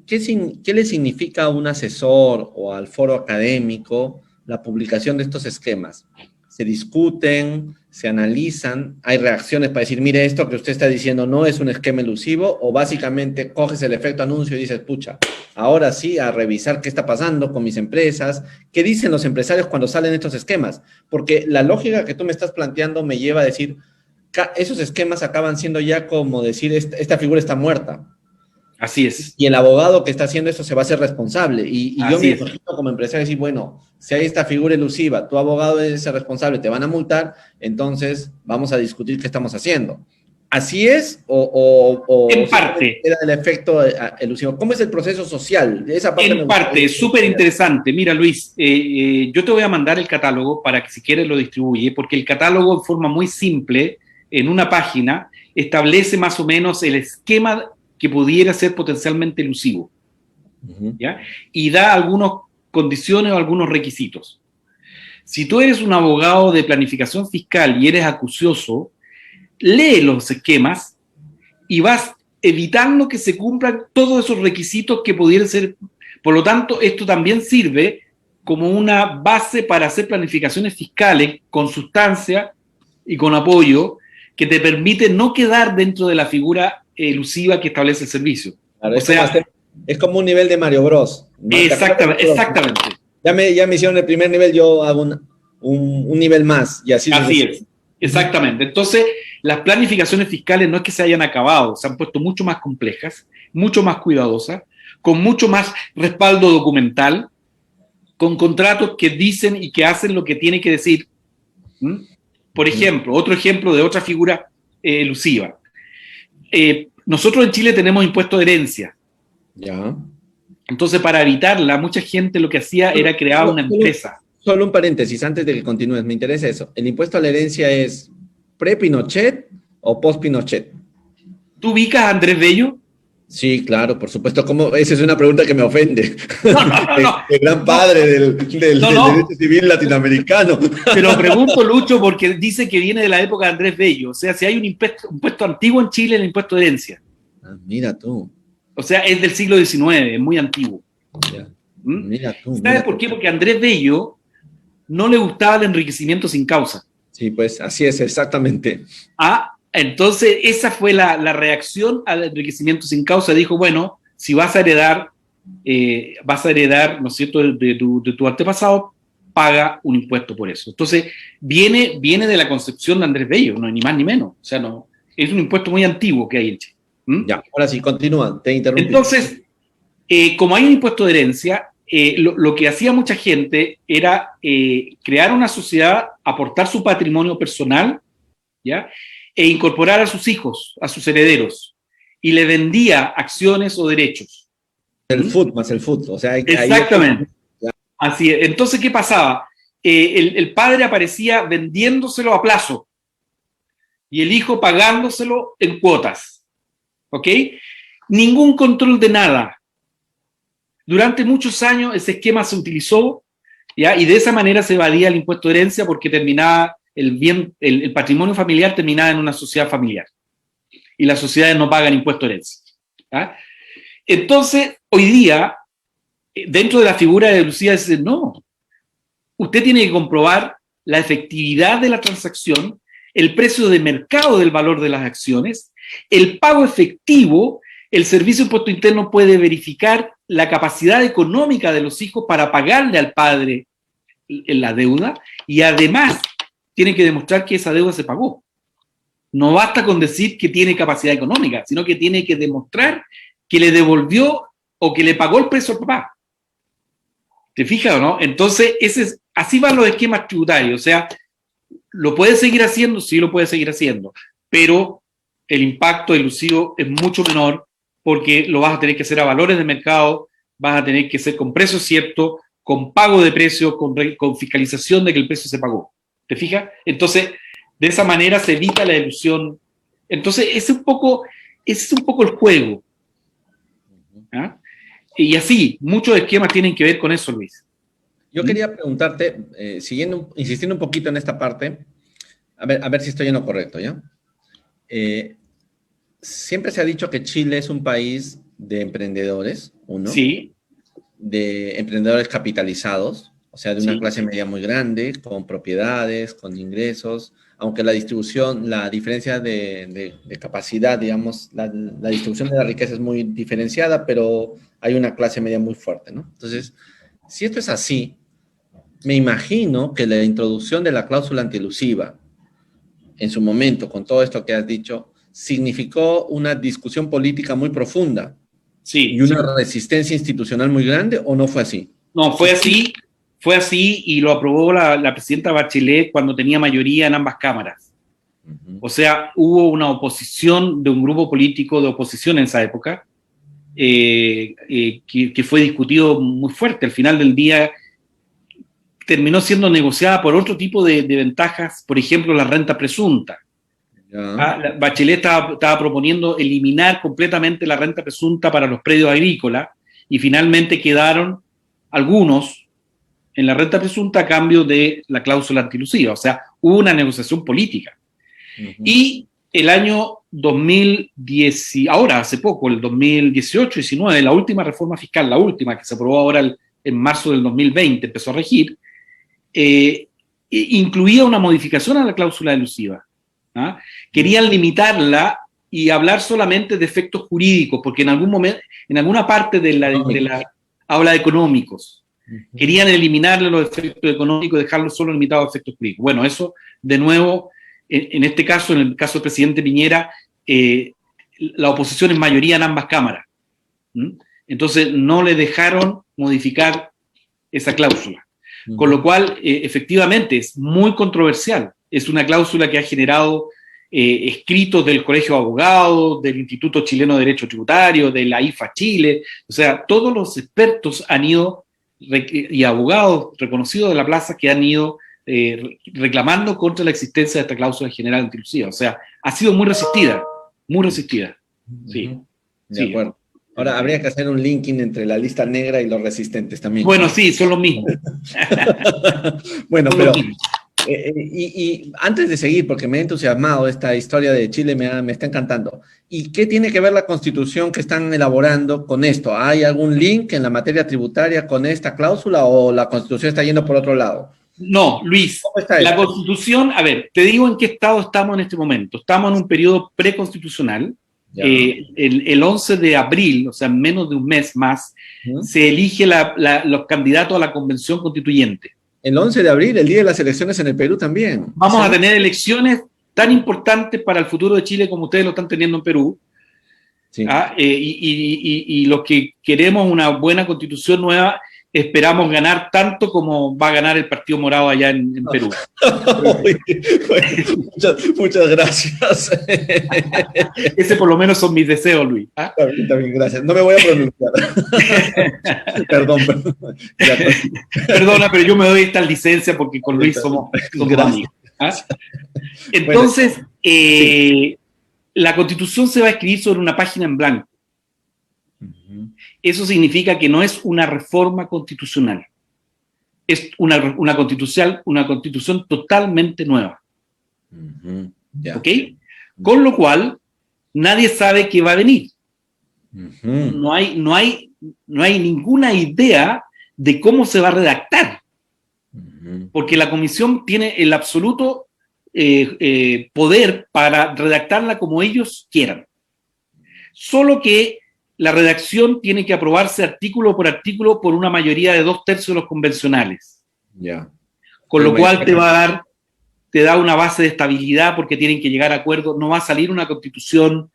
¿qué le significa a un asesor o al foro académico la publicación de estos esquemas? ¿Se discuten, se analizan, hay reacciones para decir, mire, esto que usted está diciendo no es un esquema elusivo, o básicamente coges el efecto anuncio y dices, pucha, ahora sí, a revisar qué está pasando con mis empresas, qué dicen los empresarios cuando salen estos esquemas? Porque la lógica que tú me estás planteando me lleva a decir, esos esquemas acaban siendo ya como decir, esta figura está muerta. Así es. Y el abogado que está haciendo eso se va a hacer responsable. Y yo me Así es. imagino como empresario decir, bueno, si hay esta figura elusiva, tu abogado es el responsable, te van a multar, entonces vamos a discutir qué estamos haciendo. ¿Así es? ¿O En parte. era el efecto elusivo? ¿Cómo es el proceso social? Esa parte En parte, es súper interesante. Mira, Luis, yo te voy a mandar el catálogo para que si quieres lo distribuye, porque el catálogo en forma muy simple, en una página, establece más o menos el esquema que pudiera ser potencialmente elusivo, ¿ya? Y da algunas condiciones o algunos requisitos. Si tú eres un abogado de planificación fiscal y eres acucioso, lee los esquemas y vas evitando que se cumplan todos esos requisitos que pudieran ser. Por lo tanto, esto también sirve como una base para hacer planificaciones fiscales con sustancia y con apoyo que te permite no quedar dentro de la figura elusiva que establece el servicio. Claro, es como un nivel de Mario Bros. Exactamente. Ya me hicieron el primer nivel, yo hago un nivel más. Y así es, exactamente. Entonces, las planificaciones fiscales no es que se hayan acabado, se han puesto mucho más complejas, mucho más cuidadosas, con mucho más respaldo documental, con contratos que dicen y que hacen lo que tiene que decir. Por ejemplo, otro ejemplo de otra figura elusiva. Nosotros en Chile tenemos impuesto de herencia. Ya. Entonces, para evitarla, mucha gente lo que hacía era crear una empresa. Solo un paréntesis, antes de que continúes, me interesa eso. ¿El impuesto a la herencia es pre-Pinochet o post-Pinochet? ¿Tú ubicas a Andrés Bello? Sí, claro, por supuesto. Esa es una pregunta que me ofende. No. El gran padre del derecho civil latinoamericano. Te lo pregunto, Lucho, porque dice que viene de la época de Andrés Bello. O sea, si hay un impuesto antiguo en Chile, el impuesto de herencia. Ah, mira tú. O sea, es del siglo XIX, es muy antiguo. Ya. Mira tú. ¿Sabes por qué? Porque a Andrés Bello no le gustaba el enriquecimiento sin causa. Sí, pues así es, exactamente. Entonces esa fue la reacción al enriquecimiento sin causa. Dijo, bueno, si vas a heredar, ¿no es cierto?, de tu antepasado, paga un impuesto por eso. Entonces viene de la concepción de Andrés Bello, no, ni más ni menos. O sea, no, es un impuesto muy antiguo que hay en Chile. Ya, ahora sí, continúa, te interrumpí. Entonces, como hay un impuesto de herencia, lo que hacía mucha gente era crear una sociedad, aportar su patrimonio personal, ¿ya?, e incorporar a sus hijos, a sus herederos, y le vendía acciones o derechos. El food más el food, o sea... Exactamente. Así es. Entonces, ¿qué pasaba? El padre aparecía vendiéndoselo a plazo y el hijo pagándoselo en cuotas. ¿Ok? Ningún control de nada. Durante muchos años ese esquema se utilizó, ¿ya?, y de esa manera se evadía el impuesto de herencia porque terminaba el patrimonio familiar terminaba en una sociedad familiar y las sociedades no pagan impuesto de herencia. ¿Ya? Entonces, hoy día, dentro de la figura de Lucía, dice, no, usted tiene que comprobar la efectividad de la transacción, el precio de mercado del valor de las acciones, el pago efectivo. El Servicio de Impuesto Interno puede verificar la capacidad económica de los hijos para pagarle al padre la deuda y además tiene que demostrar que esa deuda se pagó. No basta con decir que tiene capacidad económica, sino que tiene que demostrar que le devolvió o que le pagó el precio al papá. ¿Te fijas o no? Entonces, así van los esquemas tributarios. O sea, ¿lo puede seguir haciendo? Sí, lo puede seguir haciendo. Pero el impacto elusivo es mucho menor porque lo vas a tener que hacer a valores de mercado, vas a tener que hacer con precios ciertos, con pago de precios, con fiscalización de que el precio se pagó. ¿Te fijas? Entonces, de esa manera se evita la elusión. Entonces, ese es un poco el juego. ¿Ah? Y así, muchos esquemas tienen que ver con eso, Luis. Yo quería preguntarte, insistiendo un poquito en esta parte, a ver si estoy en lo correcto, ¿ya? Siempre se ha dicho que Chile es un país de emprendedores, uno, Sí, de emprendedores capitalizados, o sea, de una sí. clase media muy grande, con propiedades, con ingresos, aunque la distribución, la diferencia de capacidad, digamos, la distribución de la riqueza es muy diferenciada, pero hay una clase media muy fuerte, ¿no? Entonces, si esto es así, me imagino que la introducción de la cláusula antielusiva en su momento, con todo esto que has dicho, significó una discusión política muy profunda y Sí, una resistencia institucional muy grande, ¿o no fue así? no, fue así y lo aprobó la presidenta Bachelet cuando tenía mayoría en ambas cámaras. Uh-huh. O sea, hubo una oposición de un grupo político de oposición en esa época que fue discutido muy fuerte. Al final del día terminó siendo negociada por otro tipo de ventajas, por ejemplo, la renta presunta. Ya. Bachelet estaba proponiendo eliminar completamente la renta presunta para los predios agrícolas y finalmente quedaron algunos en la renta presunta a cambio de la cláusula antilusiva. O sea, hubo una negociación política. Uh-huh. Y el año 2010, ahora hace poco, el 2018-19, la última reforma fiscal, la última que se aprobó ahora en marzo del 2020, empezó a regir, incluía una modificación a la cláusula elusiva. ¿Ah? Querían limitarla y hablar solamente de efectos jurídicos, porque en algún momento, en alguna parte de la habla de económicos. Uh-huh. Querían eliminarle los efectos económicos y dejarlo solo limitado a efectos jurídicos. Bueno, eso, de nuevo, en este caso, en el caso del presidente Piñera, la oposición es mayoría en ambas cámaras. Entonces, no le dejaron modificar esa cláusula. Uh-huh. Con lo cual, efectivamente, es muy controversial. Es una cláusula que ha generado escritos del Colegio de Abogados, del Instituto Chileno de Derecho Tributario, de la IFA Chile. O sea, todos los expertos han ido, y abogados reconocidos de la plaza, que han ido reclamando contra la existencia de esta cláusula general antilusiva. O sea, ha sido muy resistida, muy resistida. Sí. Uh-huh. De acuerdo. Ahora, habría que hacer un linking entre la lista negra y los resistentes también. Bueno, sí, son los mismos. Bueno, pero... y antes de seguir, porque me ha entusiasmado esta historia de Chile, me está encantando. ¿Y qué tiene que ver la Constitución que están elaborando con esto? ¿Hay algún link en la materia tributaria con esta cláusula o la Constitución está yendo por otro lado? No, Luis, la Constitución, a ver, te digo en qué estado estamos en este momento. Estamos en un periodo preconstitucional. El 11 de abril, o sea, menos de un mes más, se elige los candidatos a la Convención Constituyente. El 11 de abril, el día de las elecciones en el Perú también. Vamos a tener elecciones tan importantes para el futuro de Chile como ustedes lo están teniendo en Perú. Sí. Y los que queremos una buena constitución nueva, esperamos ganar tanto como va a ganar el Partido Morado allá en Perú. muchas gracias. Ese por lo menos son mis deseos, Luis. ¿Ah? También, gracias. No me voy a pronunciar. Perdón. Perdona, pero yo me doy esta licencia porque con Luis somos amigos. ¿Ah? Entonces, sí. La Constitución se va a escribir sobre una página en blanco. Uh-huh. Eso significa que no es una reforma constitucional. Es una constitución totalmente nueva. Uh-huh. Yeah. ¿Ok? Con lo cual, nadie sabe qué va a venir. Uh-huh. No hay ninguna idea de cómo se va a redactar. Uh-huh. Porque la comisión tiene el absoluto poder para redactarla como ellos quieran. Solo que la redacción tiene que aprobarse artículo por artículo por una mayoría de 2/3 de los convencionales. Yeah. Con lo cual te da una base de estabilidad porque tienen que llegar a acuerdos. No va a salir una constitución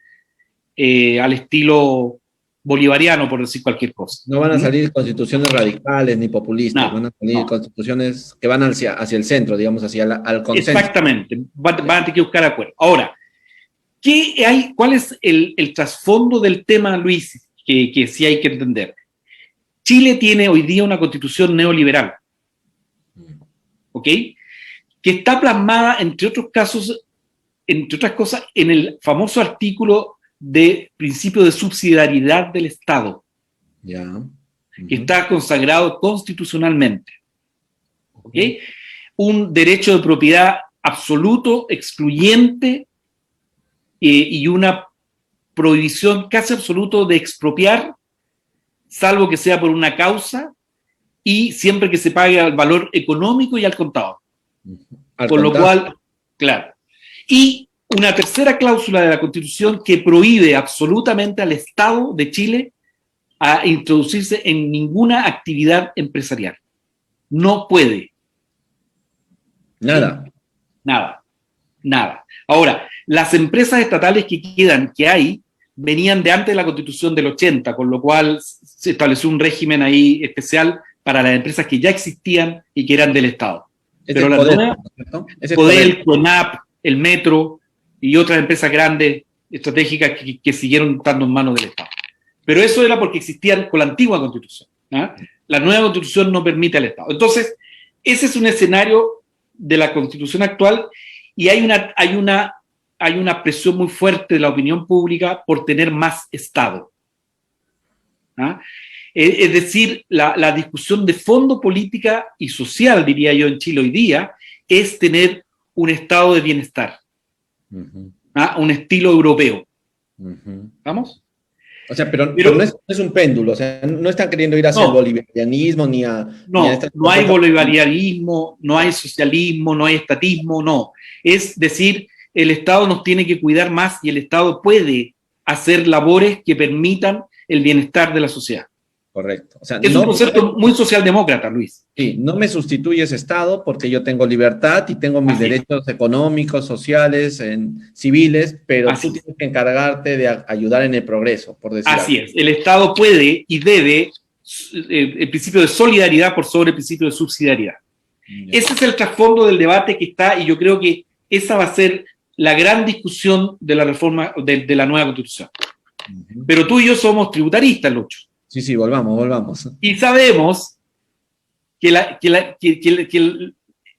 al estilo bolivariano, por decir cualquier cosa. No van a salir constituciones radicales ni populistas, van a salir constituciones que van hacia el centro, digamos, al consenso. Exactamente, van a tener que buscar acuerdos. Ahora, ¿cuál es el trasfondo del tema, Luis, que sí hay que entender? Chile tiene hoy día una constitución neoliberal, ¿ok? Que está plasmada, entre otras cosas, en el famoso artículo de principio de subsidiariedad del Estado, que está consagrado constitucionalmente. ¿ok? Un derecho de propiedad absoluto, excluyente, y una prohibición casi absoluta de expropiar, salvo que sea por una causa y siempre que se pague al valor económico y al contado. Por lo cual, claro. Y una tercera cláusula de la Constitución que prohíbe absolutamente al Estado de Chile a introducirse en ninguna actividad empresarial. No puede. Nada. ¿Sí? Nada. Ahora, las empresas estatales que hay, venían de antes de la Constitución del 80, con lo cual se estableció un régimen ahí especial para las empresas que ya existían y que eran del Estado. Pero la nueva, Codel, CONAP, el Metro y otras empresas grandes, estratégicas, que siguieron estando en manos del Estado. Pero eso era porque existían con la antigua Constitución. La nueva Constitución no permite al Estado. Entonces, ese es un escenario de la Constitución actual, y hay una presión muy fuerte de la opinión pública por tener más Estado. Es decir, la discusión de fondo política y social, diría yo, en Chile hoy día, es tener un estado de bienestar, un estilo europeo. ¿Vamos? O sea, pero no es un péndulo, o sea, no están queriendo ir hacia el bolivarianismo ni a... No hay bolivarianismo, no hay socialismo, no hay estatismo, no. Es decir, el Estado nos tiene que cuidar más y el Estado puede hacer labores que permitan el bienestar de la sociedad. Correcto. O sea, es un concepto muy socialdemócrata, Luis. Sí, no me sustituyes Estado porque yo tengo libertad y tengo mis derechos económicos, sociales, civiles, pero tú tienes que encargarte de ayudar en el progreso, por decir así es. El Estado puede y debe el principio de solidaridad por sobre el principio de subsidiariedad. Ese es el trasfondo del debate que está, y yo creo que esa va a ser la gran discusión de la reforma de la nueva Constitución. Pero tú y yo somos tributaristas, Lucho. Sí, volvamos. Y sabemos que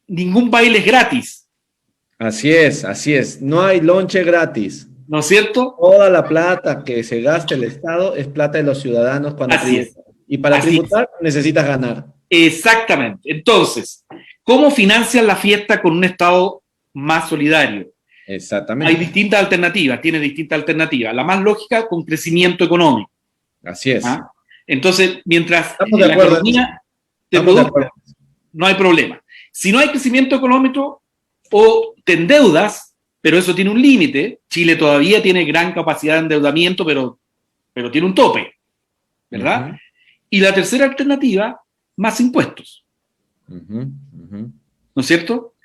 ningún baile es gratis. Así es. No hay lonche gratis. ¿No es cierto? Toda la plata que se gasta el Estado es plata de los ciudadanos cuando tributan. Y para tributar necesitas ganar. Exactamente. Entonces, ¿cómo financian la fiesta con un Estado más solidario? Exactamente. Hay distintas alternativas, tiene distintas alternativas. La más lógica, con crecimiento económico. Así es. Entonces, mientras estamos de acuerdo, la economía te produzca, no hay problema. Si no hay crecimiento económico, o te endeudas, pero eso tiene un límite. Chile todavía tiene gran capacidad de endeudamiento, pero tiene un tope, ¿verdad? Y la tercera alternativa, más impuestos. ¿No es cierto?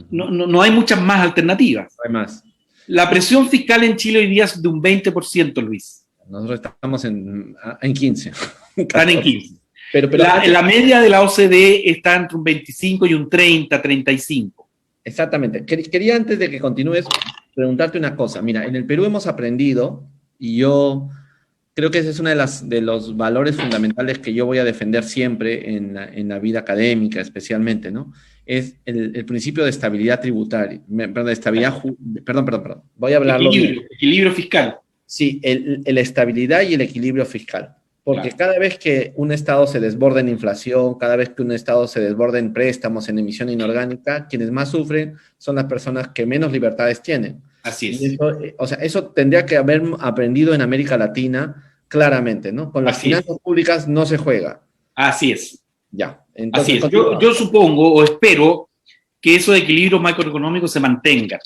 No hay muchas más alternativas. No hay más. La presión fiscal en Chile hoy día es de un 20%, Luis. Nosotros estamos en 15. Están en 15. Pero la media de la OCDE está entre un 25 y un 30, 35. Exactamente. Quería, antes de que continúes, preguntarte una cosa. Mira, en el Perú hemos aprendido, y yo creo que ese es uno de los valores fundamentales que yo voy a defender siempre en la vida académica, especialmente, ¿no? Es el principio de estabilidad tributaria. Perdón, de estabilidad... Perdón. Voy a hablarlo bien. Equilibrio fiscal. Sí, la estabilidad y el equilibrio fiscal. Porque cada vez que un Estado se desborda en inflación, cada vez que un Estado se desborda en préstamos, en emisión inorgánica, quienes más sufren son las personas que menos libertades tienen. Así es. Eso tendría que haber aprendido en América Latina claramente, ¿no? Con las finanzas públicas no se juega. Así es. Ya. Entonces, así es. Yo supongo o espero que eso de equilibrio macroeconómico se mantenga.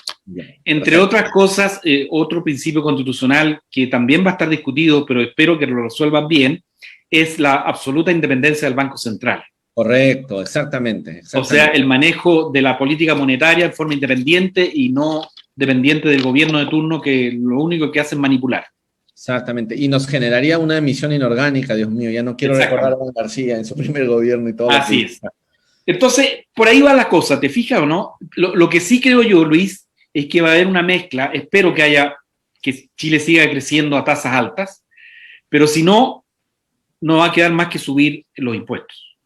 Entre otras cosas, otro principio constitucional que también va a estar discutido, pero espero que lo resuelvan bien, es la absoluta independencia del Banco Central. Correcto, exactamente. O sea, el manejo de la política monetaria en forma independiente y no dependiente del gobierno de turno, que lo único que hace es manipular. Exactamente, y nos generaría una emisión inorgánica, Dios mío, ya no quiero recordar a Juan García en su primer gobierno y todo. Así es. Entonces, por ahí va la cosa, ¿te fijas o no? Lo que sí creo yo, Luis, es que va a haber una mezcla, espero que Chile siga creciendo a tasas altas, pero si no, no va a quedar más que subir los impuestos.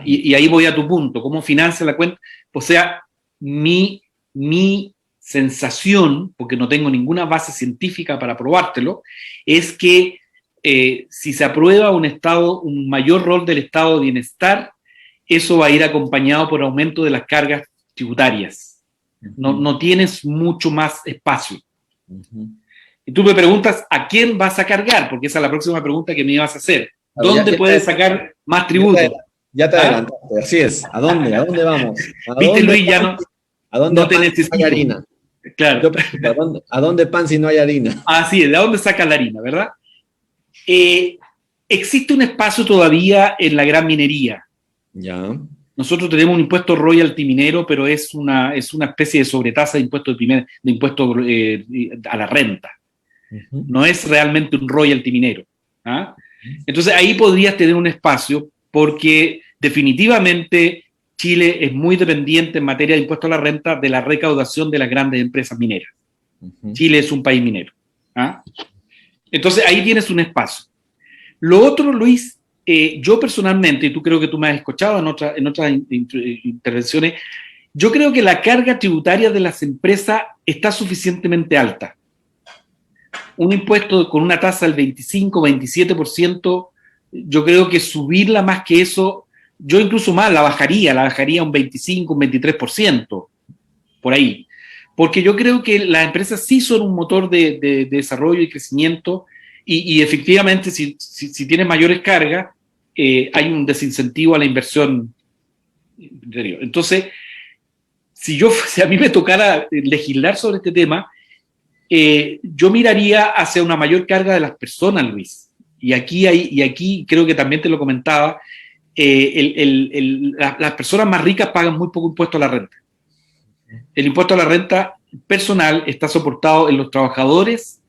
Y ahí voy a tu punto, ¿cómo financia la cuenta? O sea, mi sensación, porque no tengo ninguna base científica para probártelo, es que si se aprueba un mayor rol del Estado de bienestar, eso va a ir acompañado por aumento de las cargas tributarias. No tienes mucho más espacio. Y tú me preguntas, ¿a quién vas a cargar? Porque esa es la próxima pregunta que me ibas a hacer. ¿Dónde puedes sacar más tributo? Ya te adelantaste, así es. ¿A dónde? ¿A dónde vamos? ¿Viste, Luis? Ya no te necesito. Hay harina. Claro. ¿A dónde pan si no hay harina? Así es, ¿de dónde sacas la harina, verdad? Existe un espacio todavía en la gran minería. Ya. Nosotros tenemos un impuesto royalty minero, pero es una especie de sobretasa de impuesto a la renta. No es realmente un royalty minero. ¿Ah? Entonces ahí podrías tener un espacio porque definitivamente Chile es muy dependiente en materia de impuesto a la renta de la recaudación de las grandes empresas mineras. Chile es un país minero. ¿Ah? Entonces ahí tienes un espacio. Lo otro, Luis, yo personalmente, y tú creo que tú me has escuchado en otras intervenciones, yo creo que la carga tributaria de las empresas está suficientemente alta. Un impuesto con una tasa del 25, 27%, yo creo que subirla más que eso, yo incluso más la bajaría a un 25, un 23%, por ahí. Porque yo creo que las empresas sí son un motor de desarrollo y crecimiento, y efectivamente si tienes mayores cargas, hay un desincentivo a la inversión interior. Entonces, si a mí me tocara legislar sobre este tema, yo miraría hacia una mayor carga de las personas, Luis. Y aquí creo que también te lo comentaba, las personas más ricas pagan muy poco impuesto a la renta. El impuesto a la renta personal está soportado en los trabajadores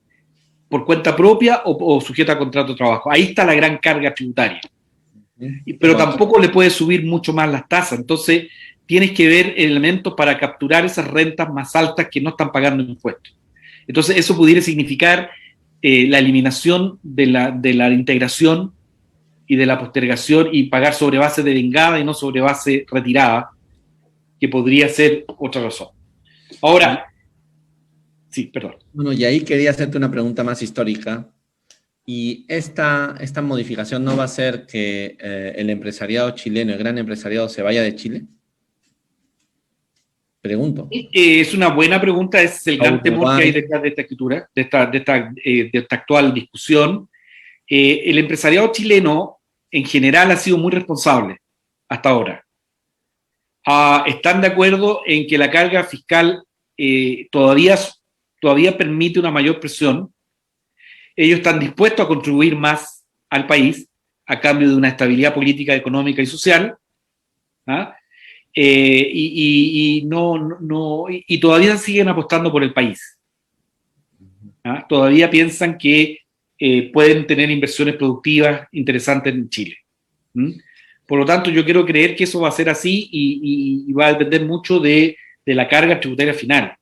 por cuenta propia o sujeta a contrato de trabajo. Ahí está la gran carga tributaria. Pero tampoco le puedes subir mucho más las tasas. Entonces, tienes que ver elementos para capturar esas rentas más altas que no están pagando impuestos. Entonces, eso pudiera significar la eliminación de la integración y de la postergación y pagar sobre base de vengada y no sobre base retirada, que podría ser otra razón. Ahora, sí, perdón. Bueno, y ahí quería hacerte una pregunta más histórica. ¿Y esta modificación no va a hacer que el empresariado chileno, el gran empresariado, se vaya de Chile? Pregunto. Es una buena pregunta, es el gran temor que hay detrás de esta escritura, de esta actual discusión. El empresariado chileno, en general, ha sido muy responsable hasta ahora. Están de acuerdo en que la carga fiscal todavía permite una mayor presión. Ellos están dispuestos a contribuir más al país a cambio de una estabilidad política, económica y social. Y todavía siguen apostando por el país. Todavía piensan que pueden tener inversiones productivas interesantes en Chile. Por lo tanto, yo quiero creer que eso va a ser así y va a depender mucho de la carga tributaria final.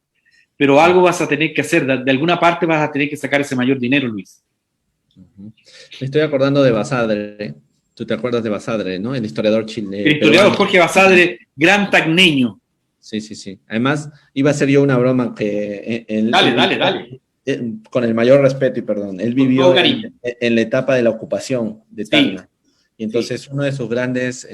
Pero algo vas a tener que hacer, de alguna parte vas a tener que sacar ese mayor dinero, Luis. Me estoy acordando de Basadre. Tú te acuerdas de Basadre, ¿no? El historiador chileno. El historiador Jorge Basadre, gran tagneño. Sí. Además, iba a ser yo una broma que... Dale. Con el mayor respeto y perdón. Él vivió en la etapa de la ocupación de Tacna. Sí. Y entonces una de sus grandes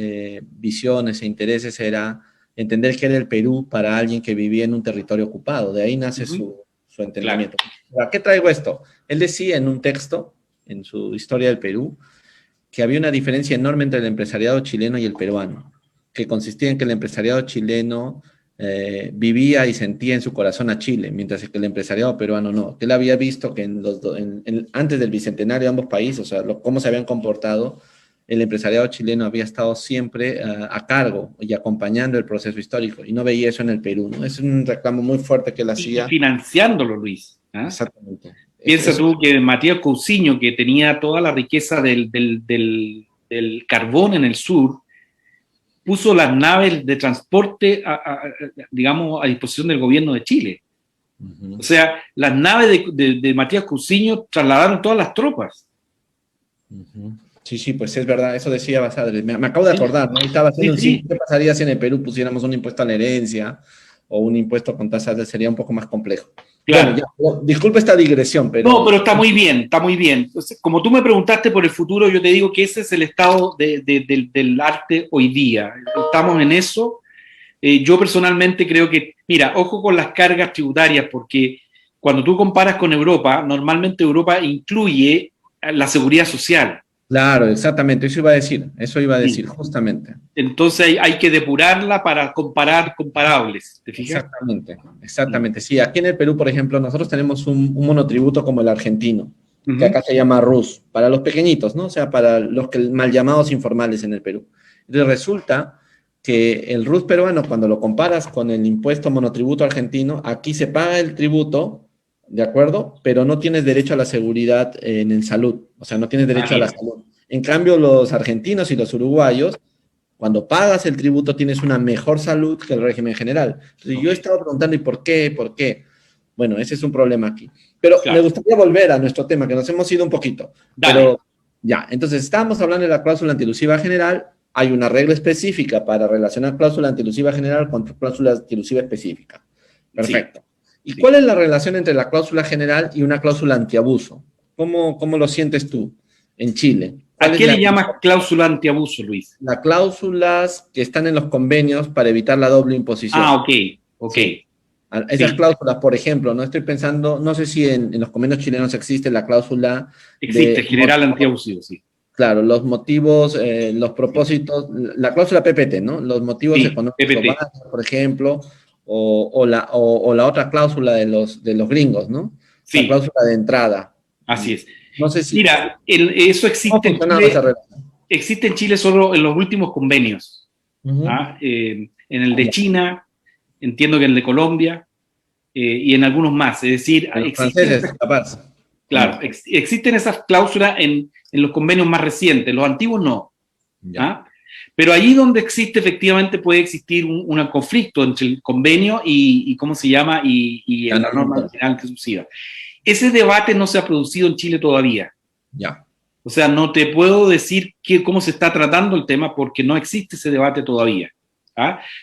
visiones e intereses era entender qué era el Perú para alguien que vivía en un territorio ocupado. De ahí nace su entendimiento. Claro. ¿A qué traigo esto? Él decía en un texto, en su Historia del Perú, que había una diferencia enorme entre el empresariado chileno y el peruano, que consistía en que el empresariado chileno vivía y sentía en su corazón a Chile, mientras que el empresariado peruano no. Él había visto que antes del bicentenario de ambos países, o sea, cómo se habían comportado, el empresariado chileno había estado siempre a cargo y acompañando el proceso histórico, y no veía eso en el Perú, ¿no? Es un reclamo muy fuerte que él hacía. Y financiándolo, Luis. Exactamente. Piensa tú que Matías Cousiño, que tenía toda la riqueza del carbón en el sur, puso las naves de transporte, digamos, a disposición del gobierno de Chile. O sea, las naves de Matías Cousiño trasladaron todas las tropas. Sí, pues es verdad, eso decía Basadre. Me acabo de acordar, ¿no? Estaba haciendo ¿qué pasaría si en el Perú pusiéramos un impuesto a la herencia o un impuesto con tasas? Sería un poco más complejo. Claro. Bueno, disculpe esta digresión, pero... No, pero está muy bien, está muy bien. Entonces, como tú me preguntaste por el futuro, yo te digo que ese es el estado del arte hoy día. Estamos en eso. Yo personalmente creo que, mira, ojo con las cargas tributarias, porque cuando tú comparas con Europa, normalmente Europa incluye la seguridad social. Claro, exactamente, eso iba a decir, justamente. Entonces hay que depurarla para comparar comparables, ¿te fijas? Exactamente, exactamente. Sí, aquí en el Perú, por ejemplo, nosotros tenemos un monotributo como el argentino, que acá se llama RUS, para los pequeñitos, ¿no? O sea, para los que mal llamados informales en el Perú. Entonces resulta que el RUS peruano, cuando lo comparas con el impuesto monotributo argentino, aquí se paga el tributo, ¿de acuerdo? Pero no tienes derecho a la seguridad en el salud, o sea, no tienes derecho a la salud. En cambio, los argentinos y los uruguayos, cuando pagas el tributo, tienes una mejor salud que el régimen general. Entonces, yo he estado preguntando, ¿y por qué? ¿Por qué? Bueno, ese es un problema aquí. Pero me gustaría volver a nuestro tema, que nos hemos ido un poquito. Dale. Pero ya, entonces estábamos hablando de la cláusula antielusiva general. Hay una regla específica para relacionar cláusula antielusiva general con cláusula antielusiva específica. Perfecto. ¿Y cuál es la relación entre la cláusula general y una cláusula antiabuso? ¿Cómo lo sientes tú en Chile? ¿A qué le llamas cláusula antiabuso, Luis? Las cláusulas que están en los convenios para evitar la doble imposición. Ah, ok. Sí. Esas cláusulas, por ejemplo, no estoy pensando, no sé si en los convenios chilenos existe la cláusula... Existe, general antiabusivo, sí. Claro, los motivos, los propósitos, la cláusula PPT, ¿no? Los motivos económicos básicos, por ejemplo, o la otra cláusula de los gringos, ¿no? Sí. La cláusula de entrada. Así es. No sé si... Mira, eso existe en Chile, existe en Chile solo en los últimos convenios. En el de China, entiendo que en el de Colombia, y en algunos más. Es decir, franceses, capaz. Claro, existen esas cláusulas en los convenios más recientes, los antiguos no. Pero allí donde existe, efectivamente, puede existir un conflicto entre el convenio y ¿cómo se llama? Y la norma nacional exclusiva. Ese debate no se ha producido en Chile todavía. Ya. O sea, no te puedo decir cómo se está tratando el tema porque no existe ese debate todavía.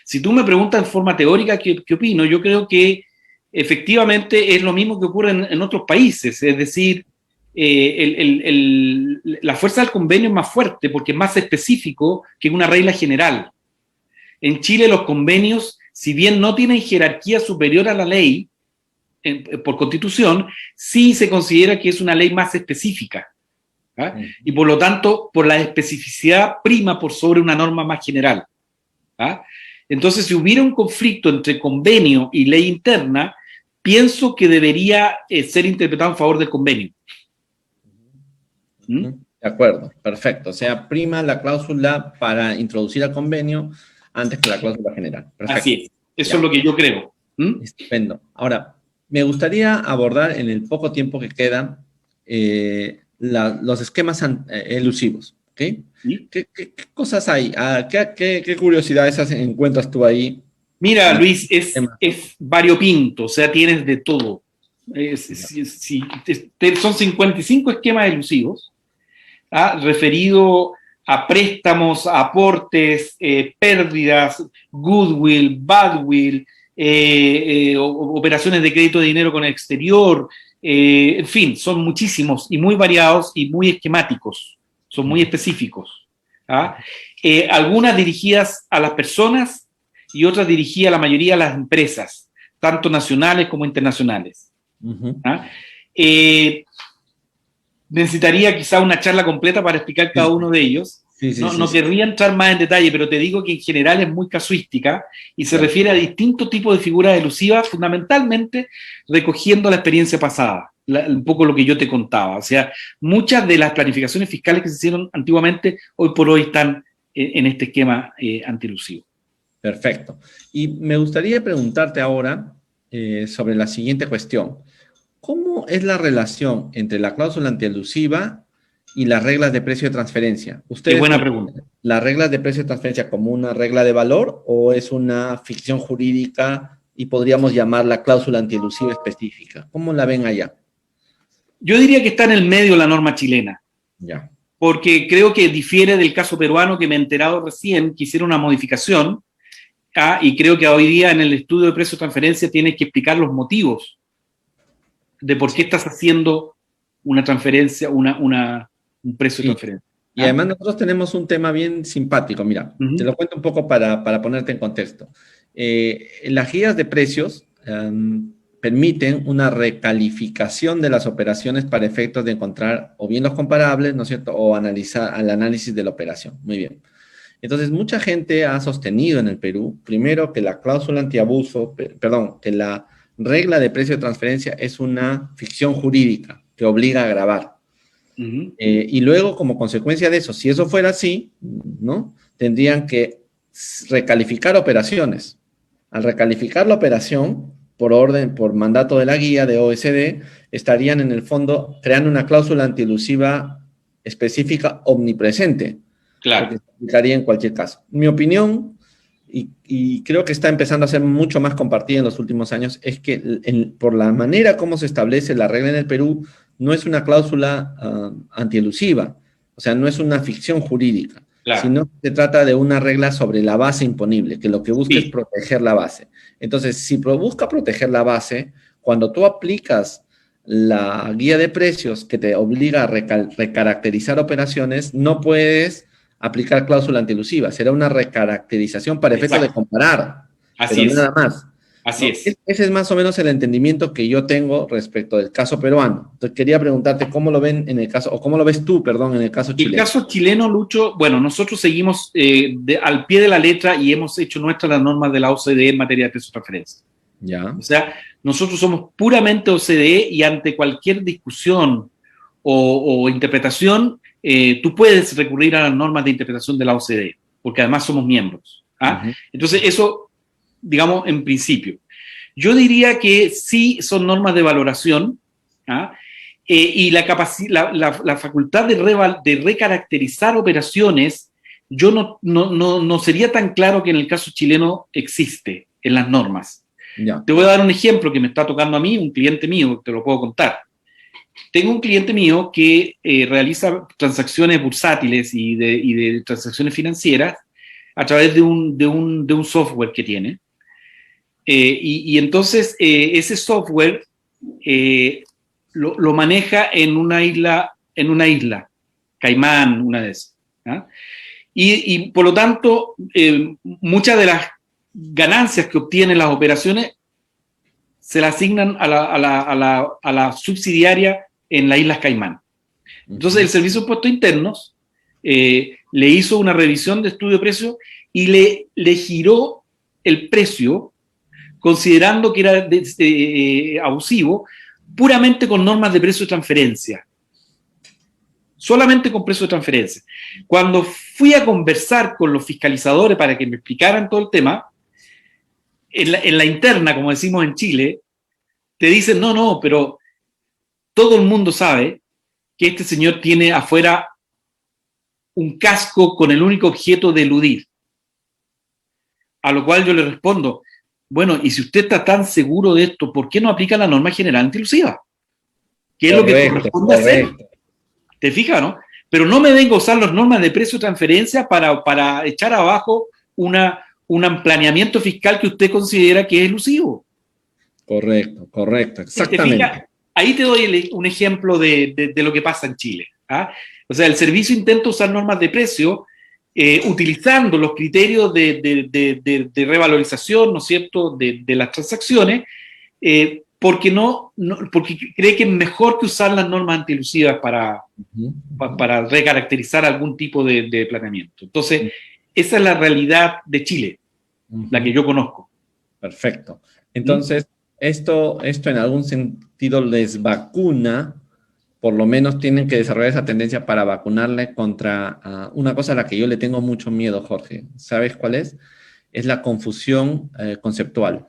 Si tú me preguntas en forma teórica qué opino, yo creo que efectivamente es lo mismo que ocurre en otros países. Es decir, la fuerza del convenio es más fuerte porque es más específico que una regla general. En Chile los convenios, si bien no tienen jerarquía superior a la ley, por constitución, sí se considera que es una ley más específica. Y por lo tanto, por la especificidad prima por sobre una norma más general. Entonces, si hubiera un conflicto entre convenio y ley interna, pienso que debería ser interpretado en favor del convenio. De acuerdo, perfecto. O sea, prima la cláusula para introducir al convenio antes que la cláusula general. Perfecto. Así es. Eso es lo que yo creo. Estupendo. Ahora, me gustaría abordar en el poco tiempo que queda los esquemas elusivos. ¿Okay? ¿Qué cosas hay? ¿Qué curiosidades encuentras tú ahí? Mira, Luis, es variopinto, o sea, tienes de todo. Son 55 esquemas elusivos referido a préstamos, aportes, pérdidas, goodwill, badwill, operaciones de crédito de dinero con el exterior, en fin, son muchísimos y muy variados y muy esquemáticos, son muy específicos. Algunas dirigidas a las personas y otras dirigidas a la mayoría de las empresas, tanto nacionales como internacionales. Necesitaría quizá una charla completa para explicar cada uno de ellos. No querría entrar más en detalle, pero te digo que en general es muy casuística y se refiere a distintos tipos de figuras elusivas, fundamentalmente recogiendo la experiencia pasada, un poco lo que yo te contaba. O sea, muchas de las planificaciones fiscales que se hicieron antiguamente, hoy por hoy están en este esquema antielusivo. Perfecto. Y me gustaría preguntarte ahora sobre la siguiente cuestión. ¿Cómo es la relación entre la cláusula antielusiva y las reglas de precio de transferencia? Qué buena pregunta. ¿Las reglas de precio de transferencia como una regla de valor o es una ficción jurídica y podríamos llamarla cláusula antielusiva específica? ¿Cómo la ven allá? Yo diría que está en el medio la norma chilena. Ya. Porque creo que difiere del caso peruano que me he enterado recién, que hicieron una modificación, y creo que hoy día en el estudio de precio de transferencia tienes que explicar los motivos de por qué estás haciendo una transferencia, un precio de transferencia. Y además nosotros tenemos un tema bien simpático, mira, te lo cuento un poco para ponerte en contexto. Las guías de precios permiten una recalificación de las operaciones para efectos de encontrar o bien los comparables, ¿no es cierto?, o analizar al análisis de la operación. Muy bien. Entonces, mucha gente ha sostenido en el Perú, primero, que la cláusula antiabuso, que la regla de precio de transferencia es una ficción jurídica que obliga a grabar. Y luego, como consecuencia de eso, si eso fuera así, ¿no?, tendrían que recalificar operaciones. Al recalificar la operación, por mandato de la guía de OECD, estarían en el fondo creando una cláusula antielusiva específica omnipresente. Claro. Porque se aplicaría en cualquier caso. Mi opinión, y creo que está empezando a ser mucho más compartida en los últimos años, es que por la manera como se establece la regla en el Perú, no es una cláusula antielusiva, o sea, no es una ficción jurídica, claro, sino que se trata de una regla sobre la base imponible, que lo que busca es proteger la base. Entonces, si busca proteger la base, cuando tú aplicas la guía de precios que te obliga a recaracterizar operaciones, no puedes aplicar cláusula antielusiva, será una recaracterización para efecto de comparar, así pero es. nada más. Así ¿no? es. Ese es más o menos el entendimiento que yo tengo respecto del caso peruano. Entonces quería preguntarte cómo lo ven en el caso, o cómo lo ves tú, perdón, en el caso chileno. El caso chileno, Lucho, bueno, nosotros seguimos al pie de la letra y hemos hecho nuestras las normas de la OCDE en materia de precios de transferencia. Ya. O sea, nosotros somos puramente OCDE y ante cualquier discusión o interpretación, tú puedes recurrir a las normas de interpretación de la OCDE, porque además somos miembros. Entonces, eso, digamos, en principio. Yo diría que sí son normas de valoración, y la facultad de recaracterizar operaciones, yo no sería tan claro que en el caso chileno existe en las normas. Ya. Te voy a dar un ejemplo que me está tocando a mí, un cliente mío, te lo puedo contar. Tengo un cliente mío que realiza transacciones bursátiles y de transacciones financieras a través de un software que tiene. Y entonces ese software lo maneja en una isla, Caimán, una de esas. Y por lo tanto, muchas de las ganancias que obtienen las operaciones se las asignan a la subsidiaria en las Islas Caimán. Entonces el Servicio de Impuestos Internos le hizo una revisión de estudio de precio y le giró el precio, considerando que era abusivo, puramente con normas de precio de transferencia. Solamente con precio de transferencia. Cuando fui a conversar con los fiscalizadores para que me explicaran todo el tema, en la interna, como decimos en Chile, te dicen, no, pero todo el mundo sabe que este señor tiene afuera un casco con el único objeto de eludir. A lo cual yo le respondo, bueno, y si usted está tan seguro de esto, ¿por qué no aplica la norma general antielusiva? ¿Qué es lo que corresponde hacer? ¿Te fijas, no? Pero no me vengo a usar las normas de precio de transferencia para echar abajo un planeamiento fiscal que usted considera que es elusivo. Correcto, exactamente. Ahí te doy un ejemplo de lo que pasa en Chile. O sea, el servicio intenta usar normas de precio utilizando los criterios de revalorización, ¿no es cierto?, de las transacciones, porque cree que es mejor que usar las normas antielusivas para recaracterizar algún tipo de planeamiento. Entonces, esa es la realidad de Chile, la que yo conozco. Perfecto. Entonces, esto en algún sentido les vacuna, por lo menos tienen que desarrollar esa tendencia para vacunarle contra una cosa a la que yo le tengo mucho miedo, Jorge. ¿Sabes cuál es? Es la confusión conceptual.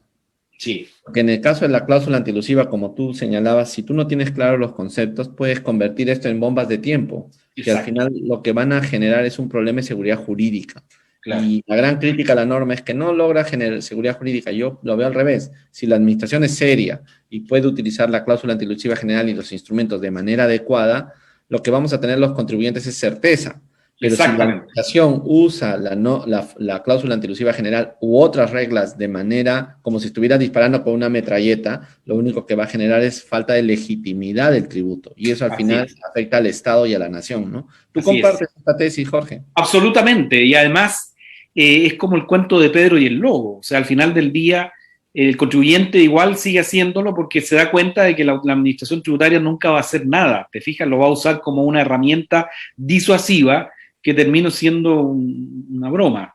Sí. Porque en el caso de la cláusula antielusiva, como tú señalabas, si tú no tienes claros los conceptos, puedes convertir esto en bombas de tiempo. Exacto. Que al final lo que van a generar es un problema de seguridad jurídica. Claro. Y la gran crítica a la norma es que no logra generar seguridad jurídica. Yo lo veo al revés. Si la administración es seria y puede utilizar la cláusula antielusiva general y los instrumentos de manera adecuada, lo que vamos a tener los contribuyentes es certeza. Pero si la administración usa la cláusula antielusiva general u otras reglas de manera como si estuviera disparando con una metralleta, lo único que va a generar es falta de legitimidad del tributo. Y eso al final afecta al Estado y a la nación, ¿no? ¿Tú compartes esta tesis, Jorge? Absolutamente. Y además es como el cuento de Pedro y el lobo. O sea, al final del día el contribuyente igual sigue haciéndolo porque se da cuenta de que la administración tributaria nunca va a hacer nada. Te fijas, lo va a usar como una herramienta disuasiva que termina siendo una broma.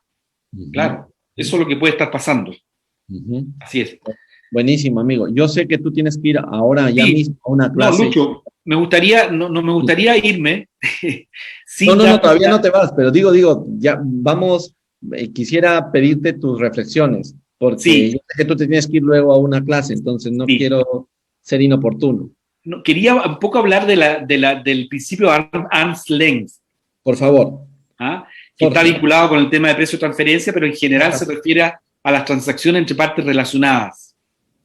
Claro, eso es lo que puede estar pasando. Así es. Buenísimo, amigo. Yo sé que tú tienes que ir ahora ya mismo a una clase. No, Lucho, me gustaría irme. No, todavía no te vas, pero digo, ya vamos, quisiera pedirte tus reflexiones, porque yo sé que tú te tienes que ir luego a una clase, entonces no quiero ser inoportuno. No, quería un poco hablar del principio arm's length. Por favor. Que está vinculado con el tema de precio de transferencia, pero en general se refiere a las transacciones entre partes relacionadas.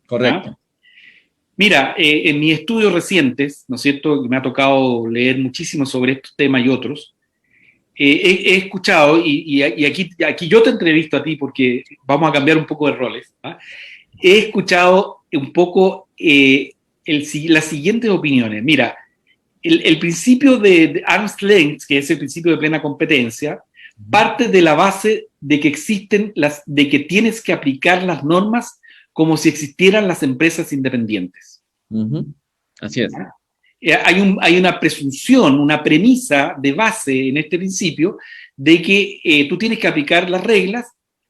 Correcto. Mira, en mis estudios recientes, ¿no es cierto?, me ha tocado leer muchísimo sobre estos temas y otros, he escuchado, y aquí yo te entrevisto a ti porque vamos a cambiar un poco de roles, he escuchado un poco las siguientes opiniones. Mira, el principio de arm's length, que es el principio de plena competencia, parte de la base de que de que tienes que aplicar las normas como si existieran las empresas independientes. Así es. Hay una presunción, una premisa de base en este principio de que tú tienes que aplicar las reglas,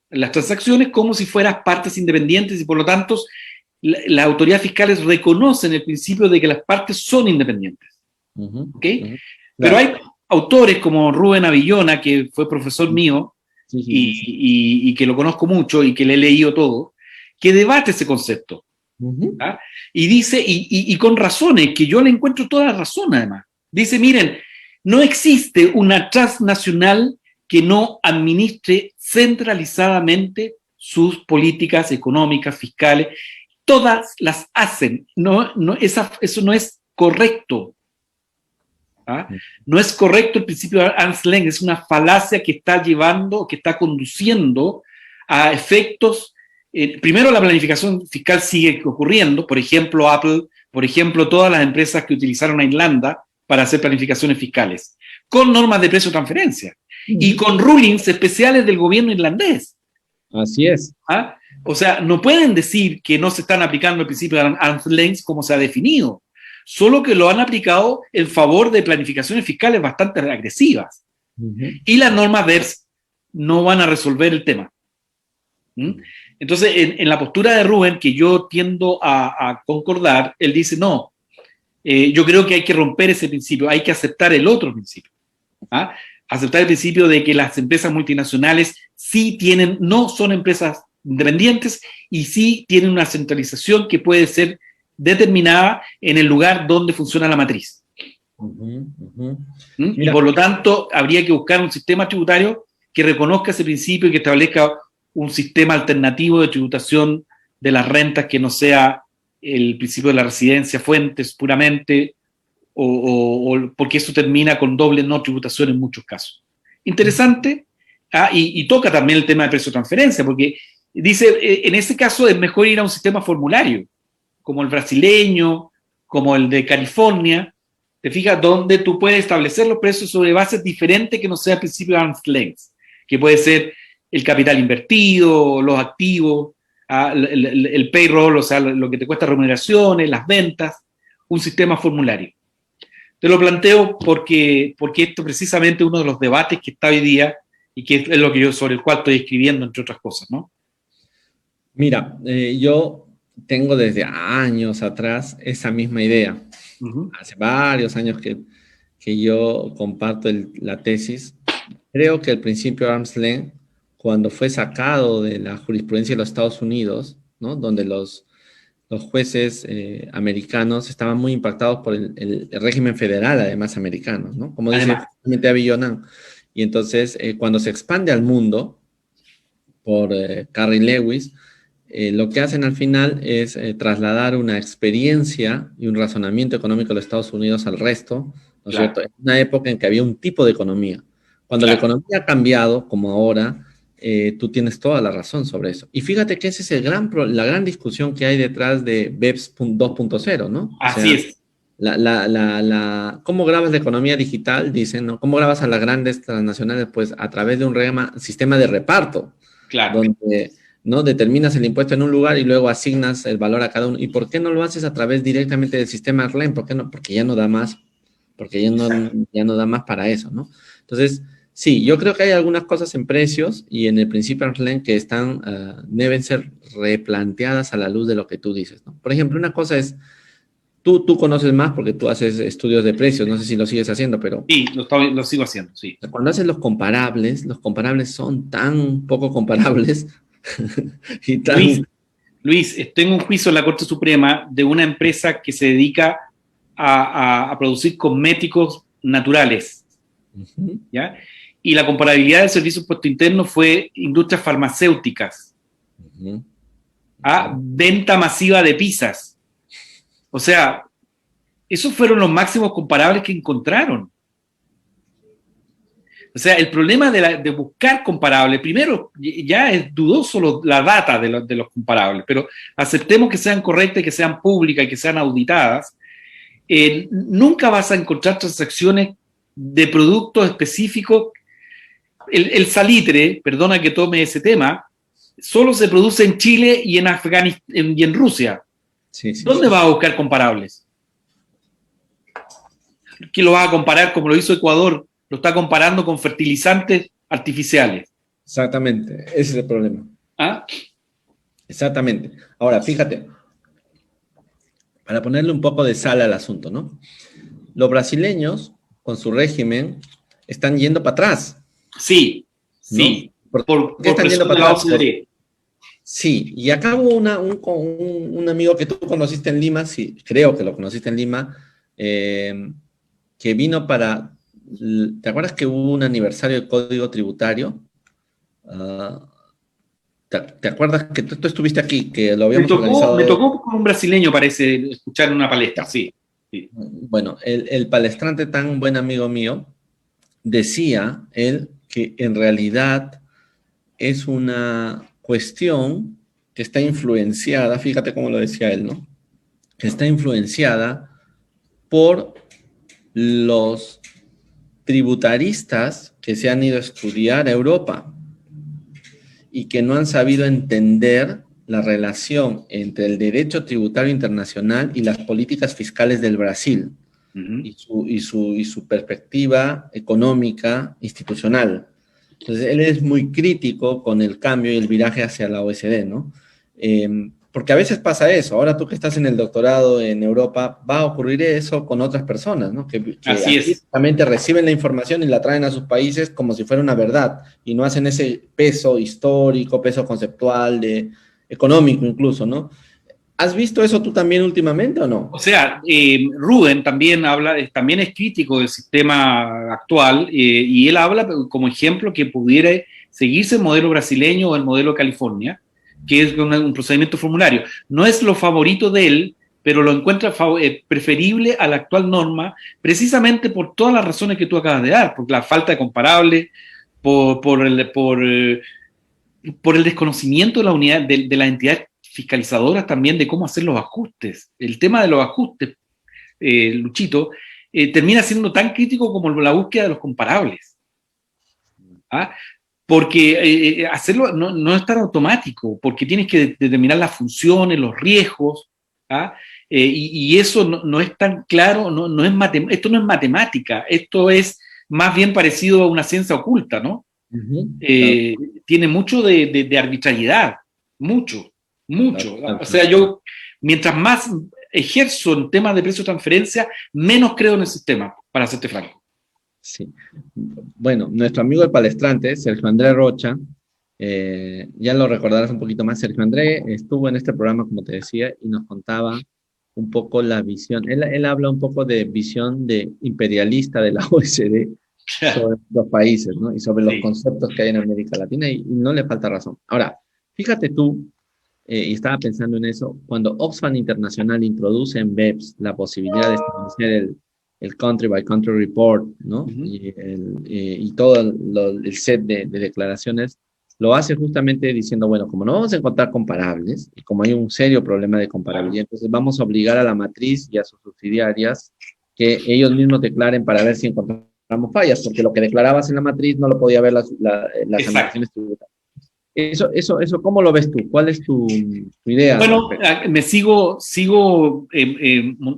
las transacciones, como si fueras partes independientes y por lo tanto las autoridades fiscales reconocen el principio de que las partes son independientes. ¿Okay? Pero hay autores como Rubén Avillona, que fue profesor mío y que lo conozco mucho y que le he leído todo, que debate ese concepto. Y dice, y con razones, que yo le encuentro toda la razón además. Dice, miren, no existe una transnacional que no administre centralizadamente sus políticas económicas, fiscales. Todas las hacen. Eso no es correcto. No es correcto el principio de arm's length, es una falacia que está que está conduciendo a efectos. Primero, la planificación fiscal sigue ocurriendo. Por ejemplo, Apple, por ejemplo, todas las empresas que utilizaron a Irlanda para hacer planificaciones fiscales, con normas de precio de transferencia y con rulings especiales del gobierno irlandés. Así es. O sea, no pueden decir que no se están aplicando el principio de arm's length como se ha definido, solo que lo han aplicado en favor de planificaciones fiscales bastante agresivas. Y las normas BEPS no van a resolver el tema. Entonces, en la postura de Rubén, que yo tiendo a concordar, él dice, no, yo creo que hay que romper ese principio, hay que aceptar el otro principio. Aceptar el principio de que las empresas multinacionales no son empresas independientes y sí tienen una centralización que puede ser determinada en el lugar donde funciona la matriz. Y por lo tanto, habría que buscar un sistema tributario que reconozca ese principio y que establezca un sistema alternativo de tributación de las rentas que no sea el principio de la residencia fuentes puramente, o porque eso termina con doble no tributación en muchos casos. Interesante, y toca también el tema de precio de transferencia, porque dice, en ese caso es mejor ir a un sistema formulario, como el brasileño, como el de California, te fijas, donde tú puedes establecer los precios sobre bases diferentes que no sea el principio de arm's length, que puede ser el capital invertido, los activos, el payroll, o sea, lo que te cuesta remuneraciones, las ventas, un sistema formulario. Te lo planteo porque esto precisamente es uno de los debates que está hoy día y que es lo que sobre el cual estoy escribiendo, entre otras cosas, ¿no? Mira, yo tengo desde años atrás esa misma idea. Hace varios años que yo comparto la tesis. Creo que el principio de arm's length, cuando fue sacado de la jurisprudencia de los Estados Unidos, ¿no? Donde los jueces americanos estaban muy impactados por el régimen federal, además americano, ¿no? Como dice Avillona. Y entonces, cuando se expande al mundo por Carrie Lewis, lo que hacen al final es trasladar una experiencia y un razonamiento económico de los Estados Unidos al resto, ¿no es cierto? En una época en que había un tipo de economía. Cuando la economía ha cambiado, como ahora, tú tienes toda la razón sobre eso. Y fíjate que esa es la gran discusión que hay detrás de BEPS 2.0, ¿no? O Así sea, es, ¿cómo grabas la economía digital? Dicen, ¿no? ¿Cómo grabas a las grandes transnacionales? Pues a través de un sistema de reparto, claro. donde no determinas el impuesto en un lugar y luego asignas el valor a cada uno. ¿Y por qué no lo haces a través directamente del sistema RLEM? ¿Por qué no? Porque ya no da más, porque ya no da más para eso, ¿no? Entonces, sí, yo creo que hay algunas cosas en precios y en el principio RLEM que deben ser replanteadas a la luz de lo que tú dices, ¿no? Por ejemplo, una cosa es, tú conoces más porque tú haces estudios de precios, no sé si lo sigues haciendo, pero Sí, lo sigo haciendo, sí. cuando haces los comparables son tan poco comparables y Luis, tan... Luis, tengo un juicio en la Corte Suprema de una empresa que se dedica a producir cosméticos naturales, Ujú, ¿ya? Y la comparabilidad del Servicio de Impuesto Interno fue industrias farmacéuticas ujú. a venta masiva de pizzas. O sea, esos fueron los máximos comparables que encontraron. O sea, el problema de buscar comparables, primero, ya es dudoso la data de los comparables, pero aceptemos que sean correctas, que sean públicas y que sean auditadas. Nunca vas a encontrar transacciones de productos específicos. El salitre, perdona que tome ese tema, solo se produce en Chile y en Afganistán y en Rusia. Sí, sí, ¿Dónde sí. vas a buscar comparables? ¿Qué lo vas a comparar como lo hizo Ecuador? Lo está comparando con fertilizantes artificiales. Exactamente, ese es el problema. ¿Ah? Exactamente. Ahora, fíjate, para ponerle un poco de sal al asunto, ¿no? Los brasileños, con su régimen, están yendo para atrás, Sí, ¿no? sí, ¿Por qué por están yendo presión de para la atrás? OCDE. Sí, y acá hubo un amigo que tú conociste en Lima, sí, creo que lo conociste en Lima, que vino ¿te acuerdas que hubo un aniversario del Código Tributario? Ah, ¿te acuerdas que tú estuviste aquí, que lo habíamos Me organizado? tocó con un brasileño, parece, escuchar en una palestra, Ya. sí. Sí. Bueno, el palestrante tan buen amigo mío decía él que en realidad es una cuestión que está influenciada, fíjate cómo lo decía él, ¿no? Que está influenciada por los tributaristas que se han ido a estudiar a Europa y que no han sabido entender la relación entre el derecho tributario internacional y las políticas fiscales del Brasil Uh-huh. y su perspectiva económica institucional. Entonces, él es muy crítico con el cambio y el viraje hacia la OECD, ¿no? Porque a veces pasa eso. Ahora tú que estás en el doctorado en Europa, va a ocurrir eso con otras personas, ¿no? Que Así aquí es. realmente reciben la información y la traen a sus países como si fuera una verdad y no hacen ese peso histórico, peso conceptual, económico incluso, ¿no? ¿Has visto eso tú también últimamente o no? O sea, Rubén también también es crítico del sistema actual y él habla como ejemplo que pudiera seguirse el modelo brasileño o el modelo de California, que es un procedimiento formulario. No es lo favorito de él, pero lo encuentra preferible a la actual norma, precisamente por todas las razones que tú acabas de dar, por la falta de comparable, por el desconocimiento de la unidad, de las entidades fiscalizadoras también de cómo hacer los ajustes. El tema de los ajustes, Luchito, termina siendo tan crítico como la búsqueda de los comparables. ¿Ah? Porque hacerlo no es tan automático, porque tienes que determinar las funciones, los riesgos, ¿ah? Y eso no es tan claro, no es esto no es matemática, esto es más bien parecido a una ciencia oculta, ¿no? Ujú, claro, eh, Tiene mucho de arbitrariedad, mucho, claro, mucho. claro, O claro. sea, yo, mientras más ejerzo en temas de precio de transferencia, menos creo en el sistema, para serte franco. Sí. Bueno, nuestro amigo el palestrante, Sergio Andrés Rocha, ya lo recordarás un poquito más. Sergio Andrés estuvo en este programa, como te decía, y nos contaba un poco la visión. Él habla un poco de visión de imperialista de la OECD sobre los países, ¿no? Y sobre los Sí. conceptos que hay en América Latina, y no le falta razón. Ahora, fíjate tú, y estaba pensando en eso, cuando Oxfam Internacional introduce en BEPS la posibilidad de establecer el Country by Country Report, ¿no? Ujú. Y todo el set de declaraciones, lo hace justamente diciendo, bueno, como no vamos a encontrar comparables, y como hay un serio problema de comparabilidad, entonces vamos a obligar a la matriz y a sus subsidiarias que ellos mismos declaren para ver si encontramos fallas, porque lo que declarabas en la matriz no lo podía ver las Exacto. administraciones tributarias. Eso, ¿cómo lo ves tú? ¿Cuál es tu idea? Bueno, me sigo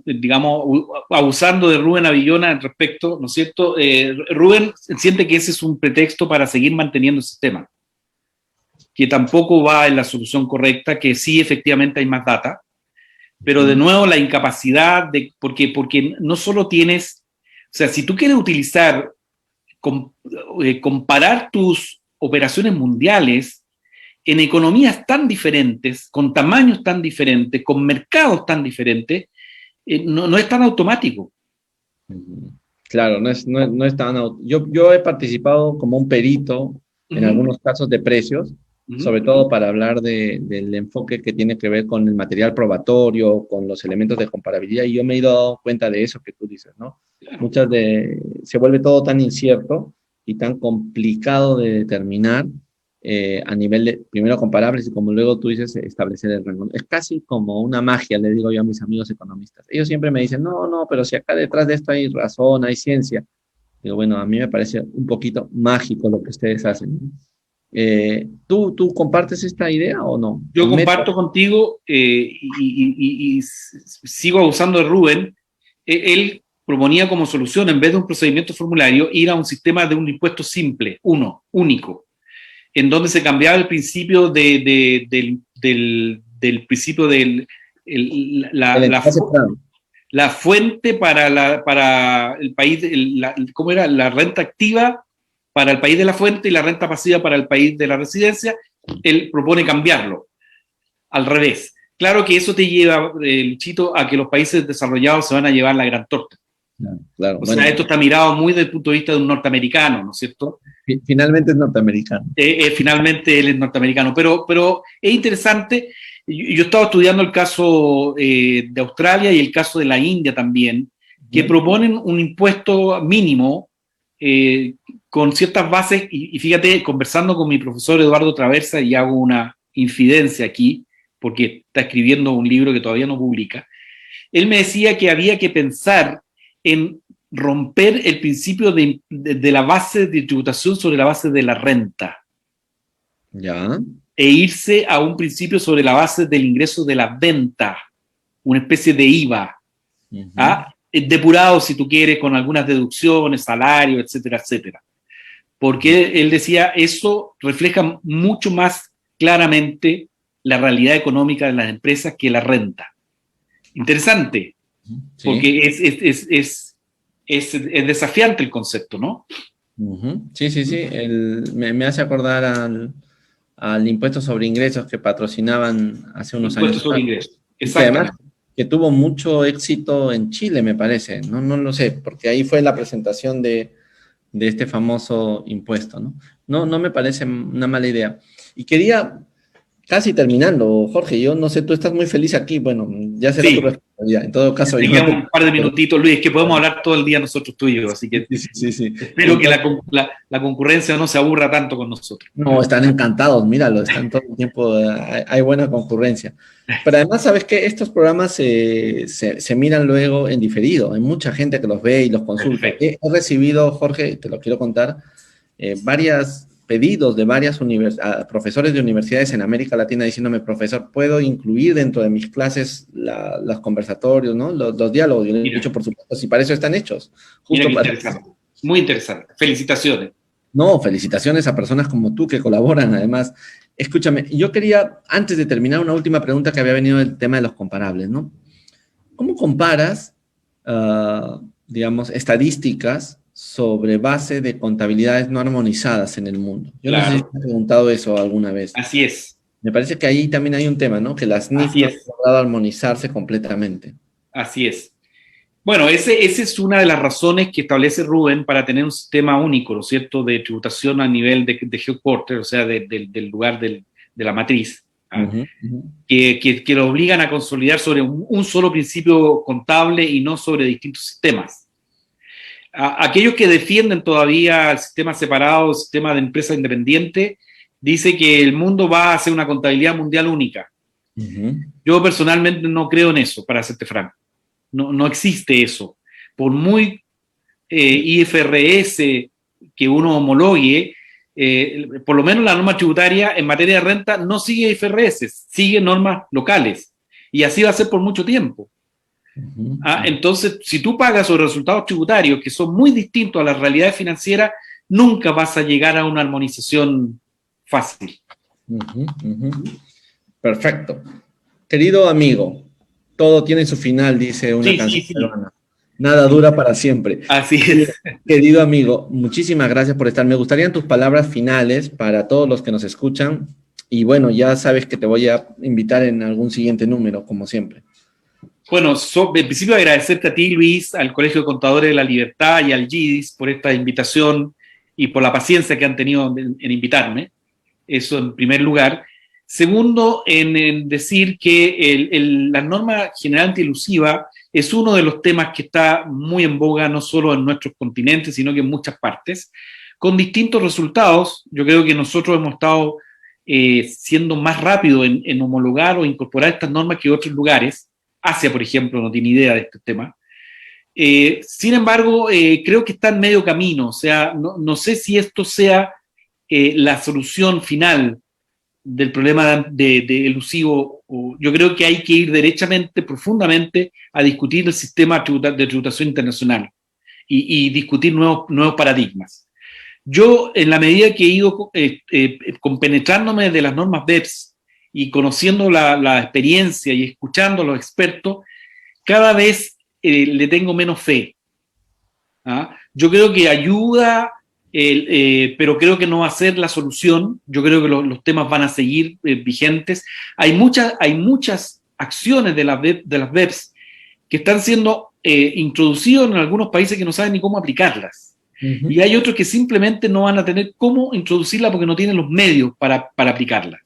digamos, abusando de Rubén Avillona al respecto, ¿no es cierto? Rubén siente que ese es un pretexto para seguir manteniendo el sistema, que tampoco va en la solución correcta, que sí, efectivamente hay más data, pero de nuevo la incapacidad porque no solo tienes, o sea, si tú quieres utilizar, comparar tus operaciones mundiales en economías tan diferentes, con tamaños tan diferentes, con mercados tan diferentes, no es tan automático. Claro, no es tan... Yo he participado como un perito en algunos casos de precios, sobre todo para hablar del enfoque que tiene que ver con el material probatorio, con los elementos de comparabilidad, y yo me he dado cuenta de eso que tú dices, ¿no? Claro. Se vuelve todo tan incierto y tan complicado de determinar a nivel de, primero comparables y como luego tú dices, establecer el rango. Es casi como una magia, le digo yo a mis amigos economistas. Ellos siempre me dicen, no, pero si acá detrás de esto hay razón, hay ciencia. Digo, bueno, a mí me parece un poquito mágico lo que ustedes hacen. ¿Tú compartes esta idea o no? Yo comparto contigo y sigo abusando de Rubén. Él proponía como solución, en vez de un procedimiento formulario, ir a un sistema de un impuesto simple, único, en donde se cambiaba el principio del principio la fuente para el país, ¿cómo era? La renta activa para el país de la fuente y la renta pasiva para el país de la residencia. Él propone cambiarlo al revés. Claro que eso te lleva, Luchito, a que los países desarrollados se van a llevar la gran torta. Claro, o sea, esto está mirado muy desde el punto de vista de un norteamericano, ¿no es cierto? Finalmente es norteamericano. Finalmente él es norteamericano, pero es interesante. Yo he estado estudiando el caso de Australia y el caso de la India también, que proponen un impuesto mínimo con ciertas bases, y fíjate, conversando con mi profesor Eduardo Traversa, y hago una infidencia aquí, porque está escribiendo un libro que todavía no publica, él me decía que había que pensar en romper el principio de la base de tributación sobre la base de la renta. Ya. E irse a un principio sobre la base del ingreso de la venta, una especie de IVA, depurado, si tú quieres, con algunas deducciones, salario, etcétera, etcétera. Porque él decía, eso refleja mucho más claramente la realidad económica de las empresas que la renta. Interesante, sí. Porque es desafiante el concepto, ¿no? Sí. Me hace acordar al impuesto sobre ingresos que patrocinaban hace unos años. Impuesto sobre ingresos, exactamente. Además, que tuvo mucho éxito en Chile, me parece. No lo sé, porque ahí fue la presentación de este famoso impuesto, ¿no? No me parece una mala idea. Y quería, casi terminando, Jorge, yo no sé, tú estás muy feliz aquí, bueno, ya será tu responsabilidad. En todo caso... Digamos un par de minutitos, Luis, que podemos hablar todo el día nosotros tú y yo, así que sí. Espero que la concurrencia no se aburra tanto con nosotros. No, están encantados, míralo, están todo el tiempo, hay buena concurrencia. Pero además, ¿sabes qué? Estos programas se miran luego en diferido, hay mucha gente que los ve y los consulta. He recibido, Jorge, te lo quiero contar, varios pedidos de varias profesores de universidades en América Latina diciéndome, profesor, ¿puedo incluir dentro de mis clases los conversatorios, ¿no? Los diálogos? Yo le he dicho, por supuesto, si para eso están hechos. Justo mira, interesante. Muy interesante. Felicitaciones. No, felicitaciones a personas como tú que colaboran, además. Escúchame, yo quería, antes de terminar, una última pregunta que había venido del tema de los comparables, ¿no? ¿Cómo comparas, digamos, estadísticas sobre base de contabilidades no armonizadas en el mundo? Yo no sé si te he preguntado eso alguna vez. Así es. Me parece que ahí también hay un tema, ¿no? Que las NIF no han logrado armonizarse completamente. Así es. Bueno, esa es una de las razones que establece Rubén para tener un sistema único, ¿no es cierto?, de tributación a nivel de headquarter, o sea, del lugar de la matriz, que lo obligan a consolidar sobre un solo principio contable y no sobre distintos sistemas. aquellos que defienden todavía el sistema separado, el sistema de empresa independiente, dice que el mundo va a hacer una contabilidad mundial única. Yo personalmente no creo en eso, para serte franco. No existe eso. Por muy IFRS que uno homologue, por lo menos la norma tributaria en materia de renta no sigue IFRS, sigue normas locales. Y así va a ser por mucho tiempo. Entonces, si tú pagas sobre resultados tributarios que son muy distintos a las realidades financieras, nunca vas a llegar a una armonización fácil. Perfecto. Querido amigo, todo tiene su final, dice una canción peruana. Nada dura para siempre. Así es. Querido amigo, muchísimas gracias por estar. Me gustarían tus palabras finales para todos los que nos escuchan. Y bueno, ya sabes que te voy a invitar en algún siguiente número, como siempre. Bueno, en principio agradecerte a ti, Luis, al Colegio de Contadores de la Libertad y al GIDIS por esta invitación y por la paciencia que han tenido en invitarme. Eso en primer lugar. Segundo, en decir que la norma general antielusiva es uno de los temas que está muy en boga, no solo en nuestros continentes, sino que en muchas partes, con distintos resultados. Yo creo que nosotros hemos estado siendo más rápido en homologar o incorporar estas normas que otros lugares. Asia, por ejemplo, no tiene idea de este tema. Sin embargo, creo que está en medio camino. O sea, no sé si esto sea la solución final del problema de elusivo. Yo creo que hay que ir derechamente, profundamente, a discutir el sistema de tributación internacional y discutir nuevos paradigmas. Yo, en la medida que he ido compenetrándome de las normas BEPS y conociendo la experiencia y escuchando a los expertos, cada vez le tengo menos fe. Yo creo que ayuda, pero creo que no va a ser la solución. Yo creo que los temas van a seguir vigentes. Hay muchas acciones de las BEPS que están siendo introducidas en algunos países que no saben ni cómo aplicarlas. Y hay otros que simplemente no van a tener cómo introducirla porque no tienen los medios para aplicarla.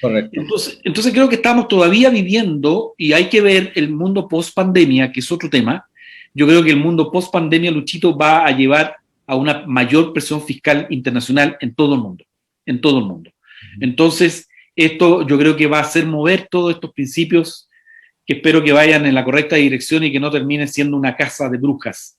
Correcto. Entonces creo que estamos todavía viviendo, y hay que ver el mundo post-pandemia, que es otro tema. Yo creo que el mundo post-pandemia, Luchito, va a llevar a una mayor presión fiscal internacional en todo el mundo. En todo el mundo. Entonces, esto yo creo que va a hacer mover todos estos principios que espero que vayan en la correcta dirección y que no termine siendo una casa de brujas,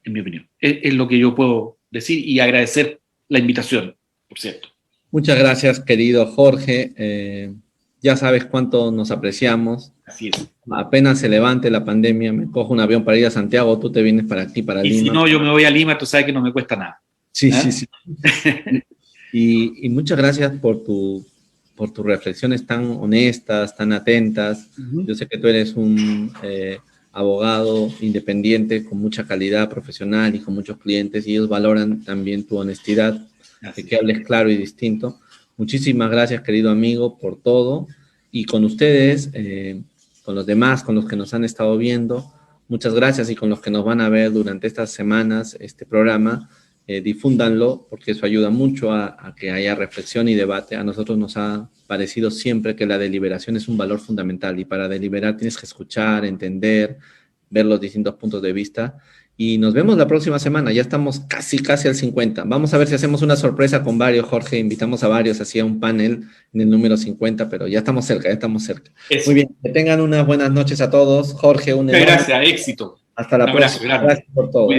en mi opinión. Es lo que yo puedo decir y agradecer la invitación, por cierto. Muchas gracias, querido Jorge. Ya sabes cuánto nos apreciamos. Así es. Apenas se levante la pandemia, me cojo un avión para ir a Santiago, tú te vienes para aquí, para Lima. Y si no, yo me voy a Lima, tú sabes que no me cuesta nada. Sí. Y muchas gracias por tus reflexiones tan honestas, tan atentas. Yo sé que tú eres un abogado independiente con mucha calidad profesional y con muchos clientes, y ellos valoran también tu honestidad, que hables claro y distinto. Muchísimas gracias, querido amigo, por todo. Y con ustedes, con los demás, con los que nos han estado viendo, muchas gracias, y con los que nos van a ver durante estas semanas, este programa, difúndanlo, porque eso ayuda mucho a que haya reflexión y debate. A nosotros nos ha parecido siempre que la deliberación es un valor fundamental, y para deliberar tienes que escuchar, entender, ver los distintos puntos de vista. Y nos vemos la próxima semana, ya estamos casi al 50. Vamos a ver si hacemos una sorpresa con varios, Jorge, invitamos a varios, hacía un panel en el número 50, pero ya estamos cerca. Eso. Muy bien, que tengan unas buenas noches a todos. Jorge, muchas gracias, éxito. Hasta la próxima. Gracias por todo.